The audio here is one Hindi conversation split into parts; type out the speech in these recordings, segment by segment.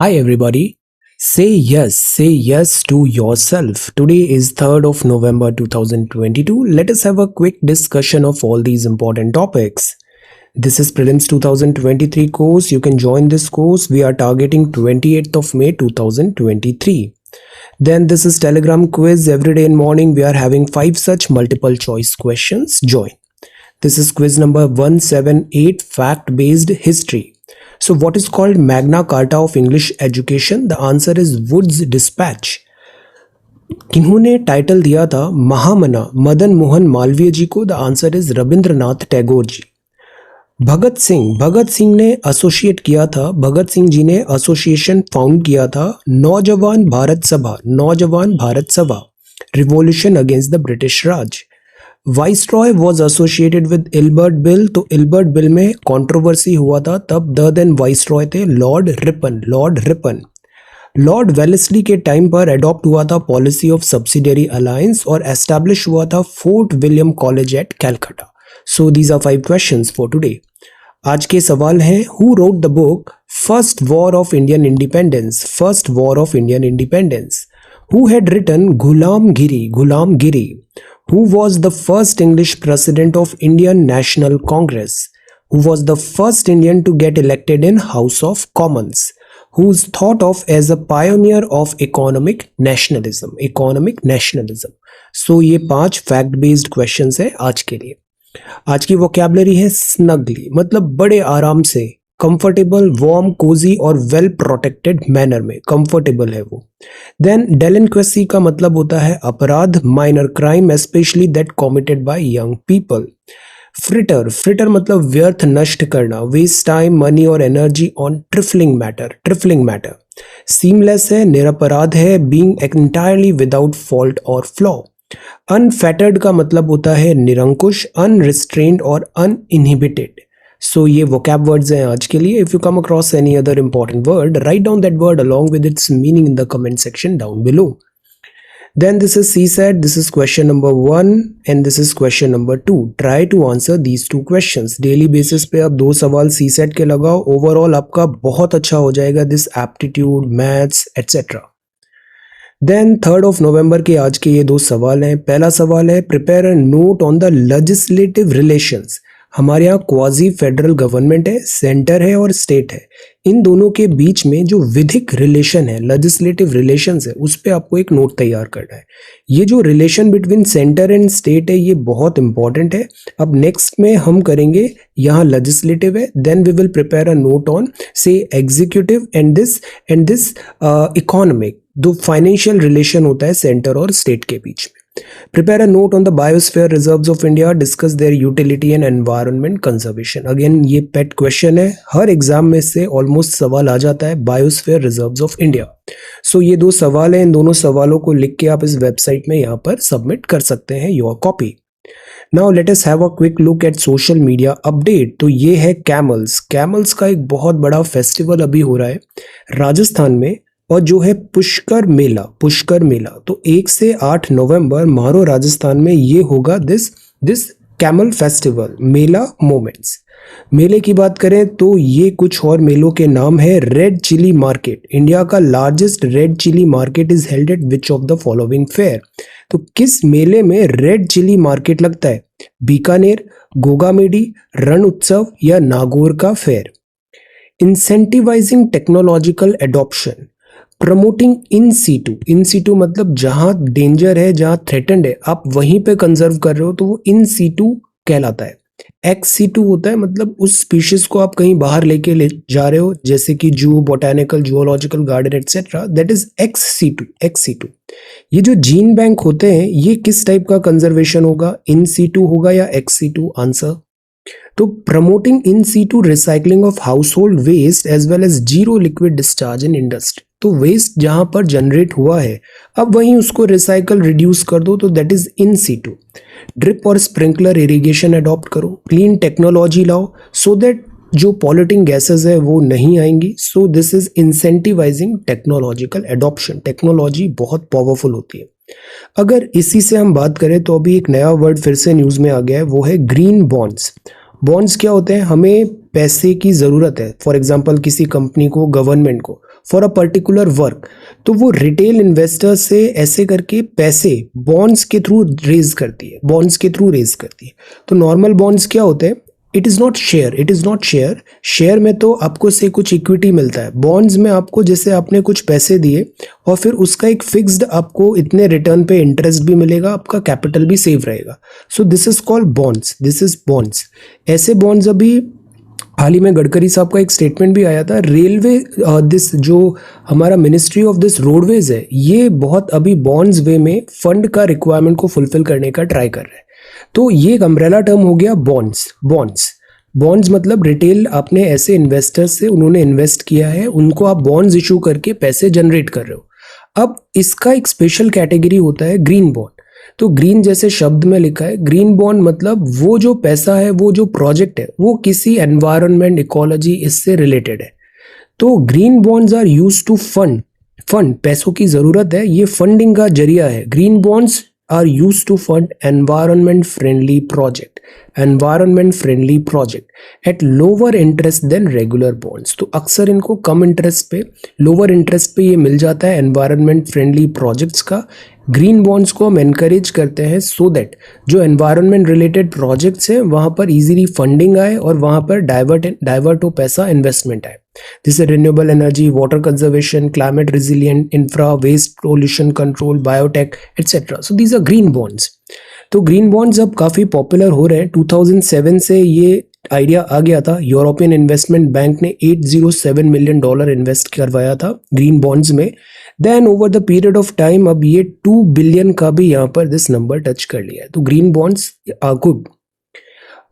Hi everybody. Say yes to yourself. Today is 3rd of November 2022. Let us have a quick discussion of all these important topics. This is Prelims 2023 course. You can join this course. We are targeting 28th of May 2023. Then this is Telegram quiz. Every day in morning we are having 5 such multiple choice questions. Join. This is quiz number 178, fact based history. So what is called Magna Carta of English Education? The answer is Wood's Dispatch. किन्होंने टाइटल दिया था महामना मदन मोहन मालवीय जी को? The answer is Rabindranath Tagore ji. Bhagat Singh ने एसोसिएट किया था, भगत सिंह जी ने एसोसिएशन फाउंड किया था Naujawan Bharat Sabha, revolution against the British Raj. Viceroy was associated with Ilbert bill, तो इल्बर्ट बिल में कंट्रोवर्सी हुआ था, तब द देन वाइसरॉय थे लॉर्ड रिपन. लॉर्ड वेलेस्ली के टाइम पर अडॉप्ट हुआ था पॉलिसी ऑफ सब्सिडियरी अलायंस और एस्टैब्लिश हुआ था Fort William college at Calcutta. So these are 5 questions for today. आज के सवाल हैं, who wrote the book First War of Indian independence? Who had written Gulamgiri? Who was the first English president of Indian National Congress? Who was the first Indian to get elected in House of Commons? Who is thought of as a pioneer of economic nationalism? So ये 5 fact based questions है आज के लिए. आज की vocabulary है snugly, मतलब बड़े आराम से, कंफर्टेबल, वार्म, कोजी और वेल प्रोटेक्टेड मैनर में कंफर्टेबल है वो. देन डेलिंक्वेसी का मतलब होता है अपराध, minor crime, specially that committed by young people. Fritter मतलब व्यर्थ, नष्ट करना, वेस्ट टाइम, मनी और energy on trifling matter. Seamless है, निरपराध है, बीइंग एंटायरली विदाउट फॉल्ट और फ्लॉ. अनफेटर्ड का मतलब होता है निरंकुश, अनरिस्ट्रेन्ड और अनइनहिबिटेड. So ये vocab words हैं आज के लिए. If you come across any other important word, write down that word along with its meaning in the comment section down below. Then this is CSAT. This is question number 1 and this is question number 2. Try to answer these 2 questions. Daily basis पे आप 2 सवाल CSAT के लगाओ. Overall आपका बहुत अच्छा हो जाएगा this aptitude, maths, etc. Then 3rd of November के आज के ये 2 सवाल हैं. पहला सवाल है, prepare a note on the legislative relations. हमारे यहाँ क्वाजी फेडरल गवर्नमेंट है, सेंटर है और स्टेट है. इन दोनों के बीच में जो विधिक रिलेशन है, लेजिस्लेटिव रिलेशंस है, उस पे आपको एक नोट तैयार करना है. ये जो relation between centre and state है ये बहुत इंपॉर्टेंट है. अब नेक्स्ट में हम करेंगे, यहाँ लेजिस्लेटिव है, then we will prepare a note on से एग्जीक्यूटिव एंड दिस इकोनॉमिक. दो फाइनेंशियल रिलेशन होता है सेंटर और स्टेट के बीच में. Prepare a note on the biosphere reserves of India. Discuss their utility and environment conservation. Again ये pet question है, हर एग्जाम में से ऑलमोस्ट सवाल आ जाता है बायोस्फीयर रिजर्व्स ऑफ इंडिया. सो ये 2 सवाल हैं, इन दोनों सवालों को लिख के आप इस वेबसाइट में यहाँ पर सबमिट कर सकते हैं your copy. Now let us have a quick look at social media update. तो ये है कैमल्स का एक बहुत बड़ा फेस्टिवल अभी हो रहा है राजस्थान में, और जो है पुष्कर मेला. तो 1 से 8 नवंबर मारो राजस्थान में ये होगा this camel festival, Mela moments. मेले की बात करें तो ये कुछ और मेलों के नाम है. रेड चिली मार्केट, इंडिया का largest red chilli market is held at which of the following fair? तो किस मेले में रेड चिली मार्केट लगता है? बीकानेर, गोगामेडी, रण उत्सव या नागौर का fair. Incentivising technological adoption, promoting in situ मतलब जहां डेंजर है, जहां थ्रेटेंड है, आप वहीं पे कंजर्व कर रहे हो तो वो इन सीटू कहलाता है. एक्स सीटू होता है मतलब उस स्पीशीज को आप कहीं बाहर लेके ले जा रहे हो, जैसे कि zoo, botanical, zoological garden etcetera, that is ex situ. ये जो जीन बैंक होते हैं ये किस टाइप का कंजर्वेशन होगा? इन सीटू होगा या एक्स सीटू? आंसर. तो promoting in situ recycling of household waste as well as zero liquid discharge in industry. तो वेस्ट जहां पर जनरेट हुआ है अब वहीं उसको रिसाइकल रिड्यूस कर दो, तो that is in situ. Drip और स्प्रिंकलर इरिगेशन अडॉप्ट करो. क्लीन टेक्नोलॉजी लाओ सो दैट जो पॉल्यूटिंग गैसेस है वो नहीं आएंगी. So this is incentivising technological adoption. Technology बहुत पावरफुल होती है. अगर इसी से हम बात करें तो अभी एक नया वर्ड फिर से न्यूज में आ गया है, वो है ग्रीन बॉन्ड्स. बॉन्ड्स क्या होते हैं? हमें पैसे की ज़रूरत है, फॉर एग्जांपल किसी कंपनी को, गवर्नमेंट को फॉर अ पर्टिकुलर वर्क, तो वो रिटेल इन्वेस्टर से ऐसे करके पैसे बॉन्ड्स के थ्रू रेज करती है, बॉन्ड्स के थ्रू रेज करती है। तो नॉर्मल बॉन्ड्स क्या होते हैं, it is not share, it is not share. Share में तो आपको से कुछ इक्विटी मिलता है, बॉन्ड्स में आपको जैसे आपने कुछ पैसे दिए और फिर उसका एक फिक्स्ड आपको इतने रिटर्न पे इंटरेस्ट भी मिलेगा, आपका कैपिटल भी सेव रहेगा। सो this is called bonds, this is bonds. ऐसे बॉन्ड्स अभी हाल ही में गडकरी साहब का एक स्टेटमेंट भी आया था, रेलवे दिस जो हमारा मिनिस्ट्री ऑफ दिस रोडवेज है, ये बहुत अभी बॉन्ड्स वे में फंड का रिक्वायरमेंट को फुलफिल करने का ट्राई कर रहे हैं। तो ये एक अम्ब्रेला टर्म हो गया बॉन्ड्स। बॉन्ड्स मतलब रिटेल, आपने ऐसे इन्वेस्टर्स से उन्होंने इन्वेस्ट किया है, उनको आप बॉन्ड्स इशू करके पैसे जनरेट कर रहे हो। अब इसका एक स्पेशल कैटेगरी होता है ग्रीन बॉन्ड। तो ग्रीन जैसे शब्द में लिखा है, ग्रीन बॉन्ड मतलब वो जो पैसा है, वो जो प्रोजेक्ट है, वो किसी एनवायरनमेंट, इकोलॉजी इससे रिलेटेड है। तो green bonds are used to fund पैसों की जरूरत है, ये फंडिंग का जरिया है। Green bonds are used to fund environment friendly project at lower interest than regular bonds। तो अक्सर इनको कम इंटरेस्ट पे, लोअर इंटरेस्ट पे ये मिल जाता है एनवायरनमेंट फ्रेंडली प्रोजेक्ट्स का। ग्रीन बॉन्ड्स को हम एनकरेज करते हैं सो दैट जो एनवायरनमेंट रिलेटेड प्रोजेक्ट्स हैं वहाँ पर इजीली फंडिंग आए और वहाँ पर डाइवर्ट हो पैसा, इन्वेस्टमेंट आए। जैसे renewable energy, water conservation, climate resilient infra, waste pollution control, biotech etcetera. So these are green bonds. तो ग्रीन बॉन्ड्स अब काफ़ी पॉपुलर हो रहे हैं। 2007 से ये आइडिया आ गया था। यूरोपियन इन्वेस्टमेंट बैंक ने $807 मिलियन इन्वेस्ट करवाया था ग्रीन बॉन्ड्स में। Then over the period of time अब ये 2 बिलियन का भी यहाँ पर दिस नंबर टच कर लिया है। तो ग्रीन बॉन्ड्स आर गुड।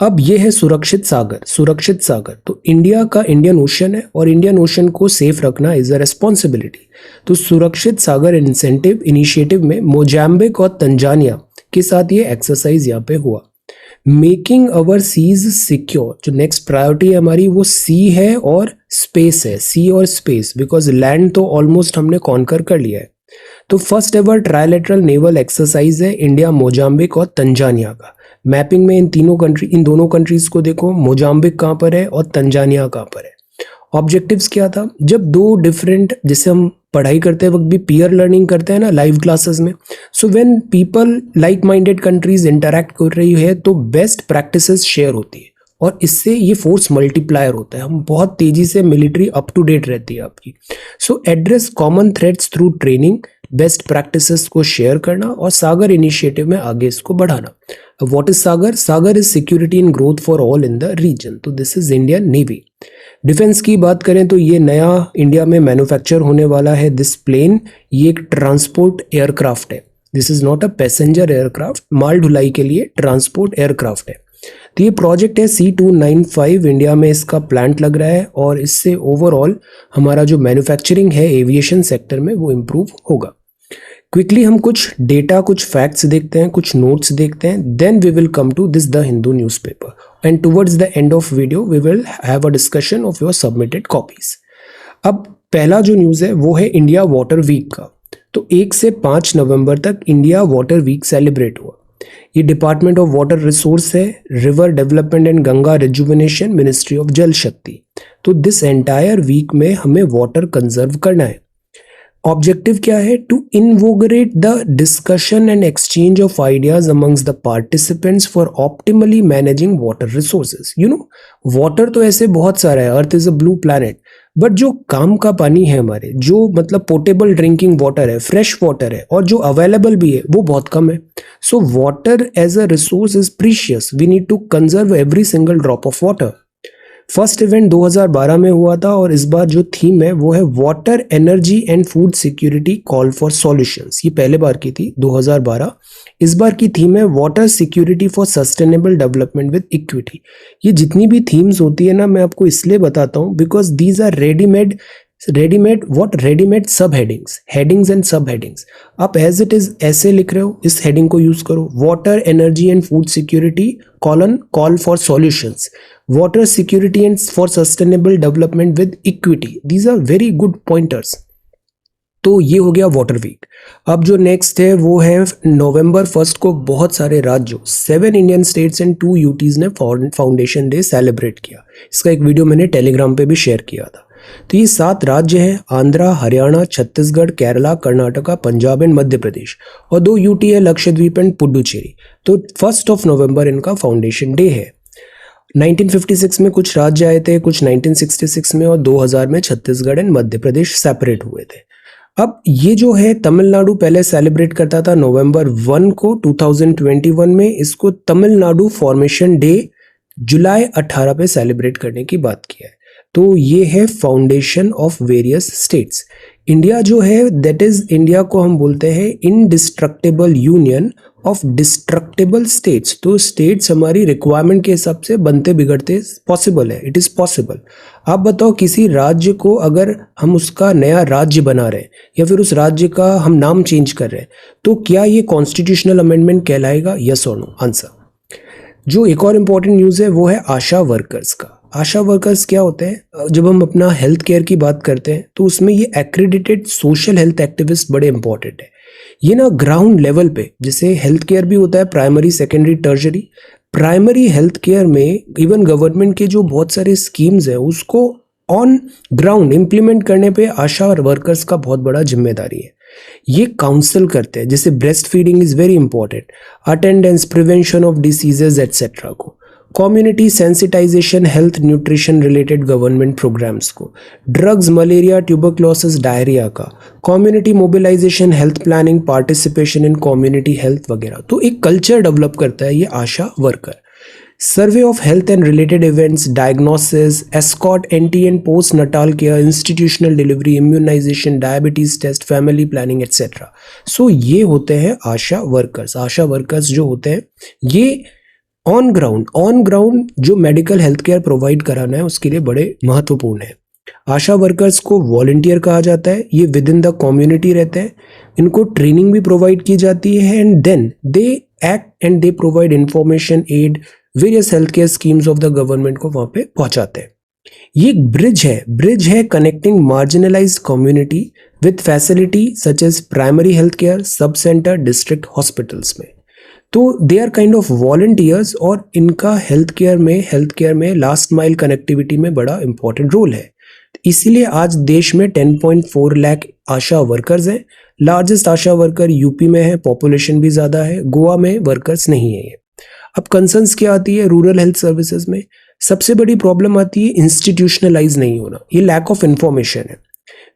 अब ये है सुरक्षित सागर। तो इंडिया का इंडियन ओशन है और इंडियन ओशन को सेफ रखना इज अ रिस्पॉन्सिबिलिटी। तो सुरक्षित सागर इनिशिएटिव में मोजाम्बिक और तंजानिया के साथ ये एक्सरसाइज यहाँ पे हुआ। मेकिंग अवर सीज सिक्योर, जो नेक्स्ट प्रायोरिटी है हमारी वो सी है और स्पेस है, सी और स्पेस, बिकॉज लैंड तो ऑलमोस्ट हमने कॉन्कर कर लिया है। तो फर्स्ट एवर ट्रायलेटरल नेवल एक्सरसाइज है इंडिया, मोजाम्बिक और तंजानिया का। मैपिंग में इन दोनों कंट्रीज को देखो, मोजाम्बिक कहाँ पर है और तंजानिया कहाँ पर है। ऑब्जेक्टिव्स क्या था, जब दो डिफरेंट, जैसे हम पढ़ाई करते वक्त भी पीयर लर्निंग करते हैं ना लाइव क्लासेस में, so when people like minded countries interact कर रही है तो बेस्ट प्रैक्टिसेस शेयर होती है और इससे ये फोर्स मल्टीप्लायर होता है। हम बहुत तेजी से मिलिट्री अप टू डेट रहती है आपकी। So address common threats through training, best practices को शेयर करना और सागर इनिशिएटिव में आगे इसको बढ़ाना। What is SAGAR? SAGAR is security and growth for all in the region. तो this is Indian navy. Defence की बात करें तो ये नया इंडिया में मैन्युफैक्चर होने वाला है दिस प्लेन। ये एक ट्रांसपोर्ट एयरक्राफ्ट है, this is not a passenger aircraft, माल ढुलाई के लिए ट्रांसपोर्ट एयरक्राफ्ट है। तो ये प्रोजेक्ट है C295, इंडिया में इसका प्लांट लग रहा है और इससे ओवरऑल हमारा जो मैन्युफैक्चरिंग है एविएशन सेक्टर में वो इम्प्रूव होगा। क्विकली हम कुछ डेटा, कुछ फैक्ट्स देखते हैं, कुछ नोट्स देखते हैं, then we will come to this the Hindu newspaper and towards the end of video we will have a discussion of your submitted copies. अब पहला जो न्यूज़ है वो है इंडिया वाटर वीक का। तो 1 से 5 नवंबर तक इंडिया वाटर वीक सेलिब्रेट हुआ। ये डिपार्टमेंट ऑफ वाटर रिसोर्स है, river development and Ganga rejuvenation, ministry of जल शक्ति। तो दिस एंटायर वीक में हमें वाटर कंजर्व करना है। ऑब्जेक्टिव क्या है? To invigorate the discussion and exchange of ideas amongst the participants for optimally managing water resources. You know, water तो ऐसे बहुत सारा है, earth is a blue planet, but जो काम का पानी है हमारे, जो मतलब पोर्टेबल ड्रिंकिंग वाटर है, फ्रेश वाटर है और जो अवेलेबल भी है वो बहुत कम है। So water as a resource is precious, we need to conserve every single drop of water. First event 2012 में हुआ था और इस बार जो थीम है वो है water, energy and food security call for solutions. ये पहले बार की थी 2012। इस बार की थीम है water security for sustainable development with equity. ये जितनी भी थीम्स होती है ना, मैं आपको इसलिए बताता हूँ because these are readymade sub headings and sub headings. आप एज इट इज ऐसे लिख रहे हो, इस हेडिंग को यूज करो, water, energy and food security call for solutions, water security and for sustainable development with equity. These are very good pointers. तो ये हो गया वाटर वीक। अब जो नेक्स्ट है वो है नवंबर 1 को बहुत सारे राज्यों, 7 इंडियन स्टेट्स एंड 2 यूटीज ने फाउंडेशन डे सेलिब्रेट किया। इसका एक वीडियो मैंने टेलीग्राम पे भी शेयर किया था। तो ये 7 राज्य हैं, आंध्रा, हरियाणा, छत्तीसगढ़, केरला, कर्नाटका, पंजाब एंड मध्य प्रदेश, और 2 यूटी है, लक्षद्वीप एंड पुडुचेरी। तो 1 नवंबर इनका फाउंडेशन डे है। 1956 में कुछ राज्य आए थे, कुछ 1966 में, और 2000 में छत्तीसगढ़ एंड मध्य प्रदेश सेपरेट हुए थे। अब ये जो है तमिलनाडु पहले सेलिब्रेट करता था नवंबर 1 को, 2021 में इसको तमिलनाडु फॉर्मेशन डे जुलाई 18 पे सेलिब्रेट करने की बात किया है। तो ये है foundation of various states. India जो है दैट इज, इंडिया को हम बोलते हैं indestructible union of destructible states. तो स्टेट्स हमारी रिक्वायरमेंट के हिसाब से बनते बिगड़ते पॉसिबल है, इट इज पॉसिबल। आप बताओ किसी राज्य को अगर हम उसका नया राज्य बना रहे हैं या फिर उस राज्य का हम नाम चेंज कर रहे हैं, तो क्या ये कॉन्स्टिट्यूशनल अमेंडमेंट कहलाएगा? यस और नो? आंसर। जो एक और इम्पॉर्टेंट न्यूज़ है वो है आशा वर्कर्स का। आशा वर्कर्स क्या होते हैं? जब हम अपना हेल्थ केयर की बात करते हैं तो उसमें ये एक्रेडिटेड सोशल हेल्थ एक्टिविस्ट बड़े इंपॉर्टेंट है। ये ना ग्राउंड लेवल पे, जैसे हेल्थ केयर भी होता है primary, secondary, tertiary, primary health care में इवन गवर्नमेंट के जो बहुत सारे स्कीम्स है उसको ऑन ग्राउंड इम्प्लीमेंट करने पे आशा वर्कर्स का बहुत बड़ा जिम्मेदारी है। ये काउंसल करते हैं, जैसे breast feeding is very important, attendance, prevention of diseases etcetera को, community sensitisation, health nutrition related government programmes को, ड्रग्स, मलेरिया, ट्यूबरक्लोसिस, डायरिया का, community mobilisation, health planning, participation in community health वगैरह। तो एक कल्चर डेवलप करता है ये ASHA worker. Survey of health and related events, diagnosis, escort, ante and post natal care, institutional delivery, immunisation, diabetes test, family planning etcetera. So ये होते हैं आशा वर्कर्स। आशा वर्कर्स जो होते हैं ये ऑन ग्राउंड जो मेडिकल हेल्थ केयर प्रोवाइड कराना है उसके लिए बड़े महत्वपूर्ण है। आशा वर्कर्स को वॉलंटियर कहा जाता है। ये विद इन द कम्युनिटी रहते हैं, इनको ट्रेनिंग भी प्रोवाइड की जाती है and then they act and they provide information, aid, various health care schemes of the government को वहां पे पहुंचाते हैं। ये एक ब्रिज है connecting marginalised community with facility such as primary health care, sub centre, district hospitals में। तो they are kind of volunteers और इनका हेल्थ केयर में लास्ट माइल कनेक्टिविटी में बड़ा इंपॉर्टेंट रोल है। इसीलिए आज देश में 10.4 लाख आशा वर्कर्स हैं। लार्जेस्ट आशा वर्कर यूपी में है, पॉपुलेशन भी ज्यादा है। गोवा में वर्कर्स नहीं है ये। अब कंसर्न्स क्या आती है रूरल हेल्थ सर्विसेज में? सबसे बड़ी प्रॉब्लम आती है इंस्टीट्यूशनलाइज नहीं होना, ये लैक ऑफ इंफॉर्मेशन है।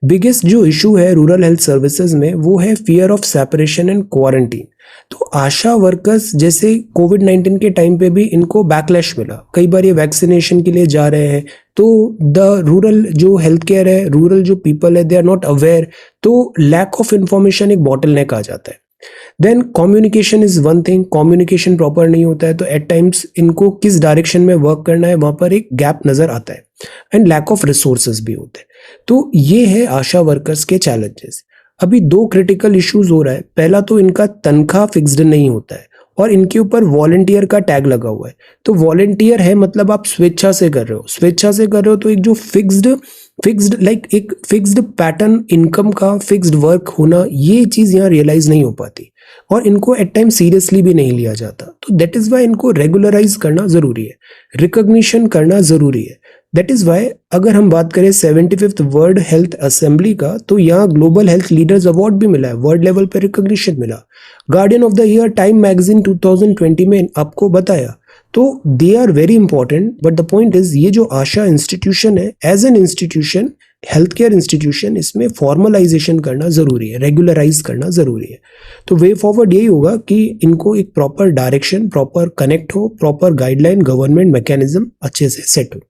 बिगेस्ट जो इशू है रूरल हेल्थ सर्विसेज में वो है fear of separation and quarantine. तो आशा वर्कर्स जैसे कोविड-19 के टाइम पे भी इनको बैकलैश मिला, कई बार ये वैक्सीनेशन के लिए जा रहे हैं तो द रूरल जो हेल्थ केयर है, रूरल जो पीपल है, दे आर नॉट अवेयर, तो लैक ऑफ इंफॉर्मेशन एक बॉटलनेक आ जाता है। Then communication is one thing, communication proper नहीं होता है तो एट टाइम्स इनको किस डायरेक्शन में वर्क करना है वहां पर एक गैप नजर आता है एंड लैक ऑफ रिसोर्सेज भी होते हैं। तो ये है आशा वर्कर्स के चैलेंजेस। अभी 2 क्रिटिकल इश्यूज हो रहा है। पहला तो इनका तनख्वाह फिक्स्ड नहीं होता है और इनके ऊपर वॉलंटियर का टैग लगा हुआ है। तो वॉलंटियर है मतलब आप स्वेच्छा से कर रहे हो, तो एक जो फिक्स्ड लाइक एक फिक्स्ड पैटर्न इनकम का फिक्स्ड वर्क होना, ये चीज यहाँ रियलाइज नहीं हो पाती और इनको एट टाइम सीरियसली भी नहीं लिया जाता। तो दैट इज वाई इनको रेगुलराइज करना जरूरी है, रिकॉग्निशन करना जरूरी है। दैट इज वाई अगर हम बात करें 75th वर्ल्ड हेल्थ असेंबली का, तो यहाँ ग्लोबल हेल्थ लीडर्स अवार्ड भी मिला है, वर्ल्ड लेवल पे रिकॉग्निशन मिला। Guardian of the year time magazine 2020 में आपको बताया। तो they are very important, but the point is ये जो आशा इंस्टीट्यूशन है as an institution, health care institution, इसमें फॉर्मलाइजेशन करना जरूरी है, रेगुलराइज करना जरूरी है। तो वे फॉरवर्ड यही होगा कि इनको एक प्रॉपर डायरेक्शन, प्रॉपर कनेक्ट हो, प्रॉपर गाइडलाइन, गवर्नमेंट मैकेनिज्म अच्छे से सेट हो।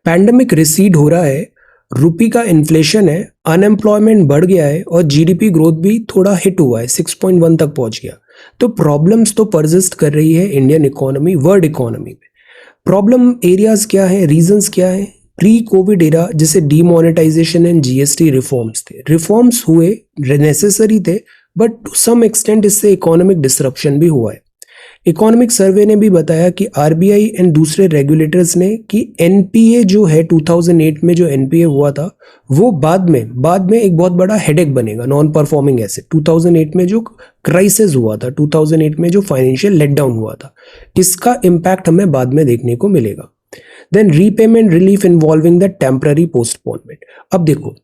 पैंडेमिक रिसीड हो रहा है, रुपी का इन्फ्लेशन है, अनएम्प्लॉयमेंट बढ़ गया है और जीडीपी ग्रोथ भी थोड़ा हिट हुआ है, 6.1 तक पहुंच गया। तो प्रॉब्लम्स तो परसिस्ट कर रही है इंडियन इकोनॉमी, वर्ल्ड इकोनॉमी में। प्रॉब्लम एरियाज क्या है, रीजंस क्या है? प्री कोविड एरा जैसे डीमोनेटाइजेशन एंड जीएसटी रिफॉर्म्स थे, रिफॉर्म्स हुए, नेसेसरी थे, बट टू सम एक्सटेंट इससे इकोनॉमिक डिसरप्शन भी हुआ है। इकोनॉमिक सर्वे ने भी बताया कि आरबीआई एंड दूसरे रेगुलेटर्स ने कि एनपीए जो है 2008 में जो एनपीए हुआ था वो बाद में एक बहुत बड़ा हेडेक बनेगा, नॉन परफॉर्मिंग एसेट। 2008 में जो क्राइसिस हुआ था, 2008 में जो फाइनेंशियल लेटडाउन हुआ था, इसका इम्पैक्ट हमें बाद में देखने को मिलेगा। Then repayment relief involving the temporary postponement. अब देखो,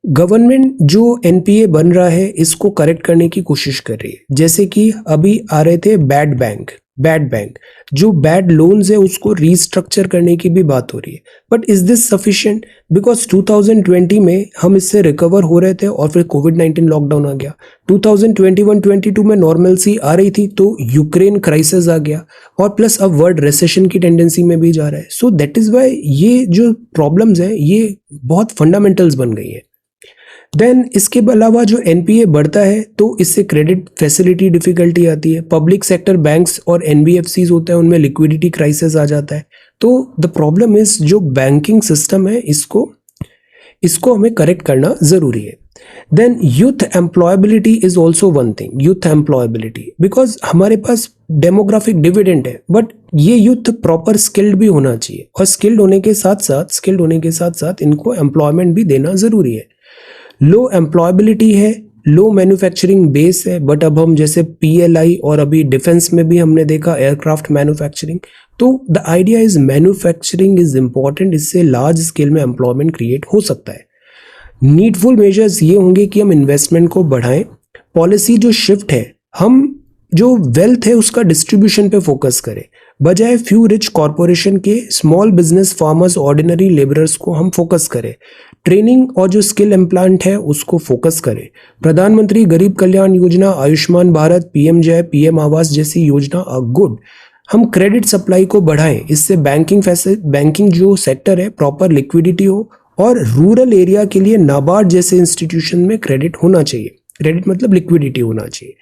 गवर्नमेंट जो एनपीए बन रहा है इसको करेक्ट करने की कोशिश कर रही है। जैसे कि अभी आ रहे थे बैड बैंक, जो बैड लोन्स है उसको रीस्ट्रक्चर करने की भी बात हो रही है। But is this sufficient? Because 2020 में हम इससे रिकवर हो रहे थे और फिर कोविड-19 लॉकडाउन आ गया। 2021-22 में नॉर्मलसी आ रही थी तो यूक्रेन क्राइसिस आ गया और प्लस अब वर्ल्ड रिसेशन की टेंडेंसी में भी जा रहा है। सो दैट इज वाई ये जो प्रॉब्लम्स है ये बहुत फंडामेंटल्स बन गई है। देन इसके अलावा जो एनपीए बढ़ता है तो इससे क्रेडिट फैसिलिटी डिफिकल्टी आती है। पब्लिक सेक्टर बैंक्स और एनबीएफसीज होते हैं उनमें लिक्विडिटी क्राइसिस आ जाता है। तो द प्रॉब्लम इज जो बैंकिंग सिस्टम है इसको हमें करेक्ट करना जरूरी है। Then youth employability is also one thing, youth employability, because हमारे पास डेमोग्राफिक डिविडेंड है बट ये यूथ प्रॉपर स्किल्ड भी होना चाहिए और स्किल्ड होने के साथ साथ इनको एम्प्लॉयमेंट भी देना जरूरी है। लो एम्प्लॉयबिलिटी है, लो मैन्युफैक्चरिंग बेस है, बट अब हम जैसे पीएलआई और अभी डिफेंस में भी हमने देखा एयरक्राफ्ट मैन्युफैक्चरिंग। तो the idea is manufacturing is important, इससे लार्ज स्केल में एम्प्लॉयमेंट क्रिएट हो सकता है। नीडफुल मेजर्स ये होंगे कि हम इन्वेस्टमेंट को बढ़ाएं। पॉलिसी जो शिफ्ट है, हम जो वेल्थ है उसका डिस्ट्रीब्यूशन पे फोकस करें, बजाय फ्यू रिच कॉरपोरेशन के small business farmers ordinary labourers को हम फोकस करें। ट्रेनिंग और जो स्किल इम्प्लांट है उसको फोकस करें। प्रधानमंत्री गरीब कल्याण योजना, आयुष्मान भारत, पीएम जय, पीएम आवास जैसी योजना आर गुड। हम क्रेडिट सप्लाई को बढ़ाएं, इससे बैंकिंग जो सेक्टर है प्रॉपर लिक्विडिटी हो और रूरल एरिया के लिए नाबार्ड जैसे इंस्टीट्यूशन में क्रेडिट होना चाहिए। क्रेडिट मतलब लिक्विडिटी होना चाहिए।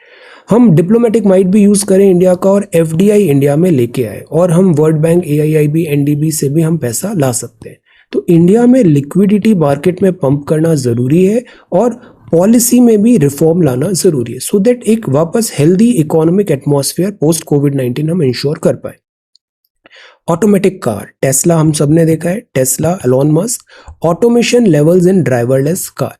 हम डिप्लोमेटिक माइट भी यूज करें इंडिया का और एफडीआई इंडिया में लेके आए और हम वर्ल्ड बैंक, एआईआईबी, एनडीबी से भी हम पैसा ला सकते हैं। तो इंडिया में लिक्विडिटी मार्केट में पंप करना जरूरी है और पॉलिसी में भी रिफॉर्म लाना जरूरी है सो दैट एक वापस हेल्दी इकोनॉमिक एटमॉस्फेयर पोस्ट कोविड-19 हम इंश्योर कर पाए। ऑटोमेटिक कार, टेस्ला हम सबने देखा है, Tesla, Elon Musk, automation levels in driverless car.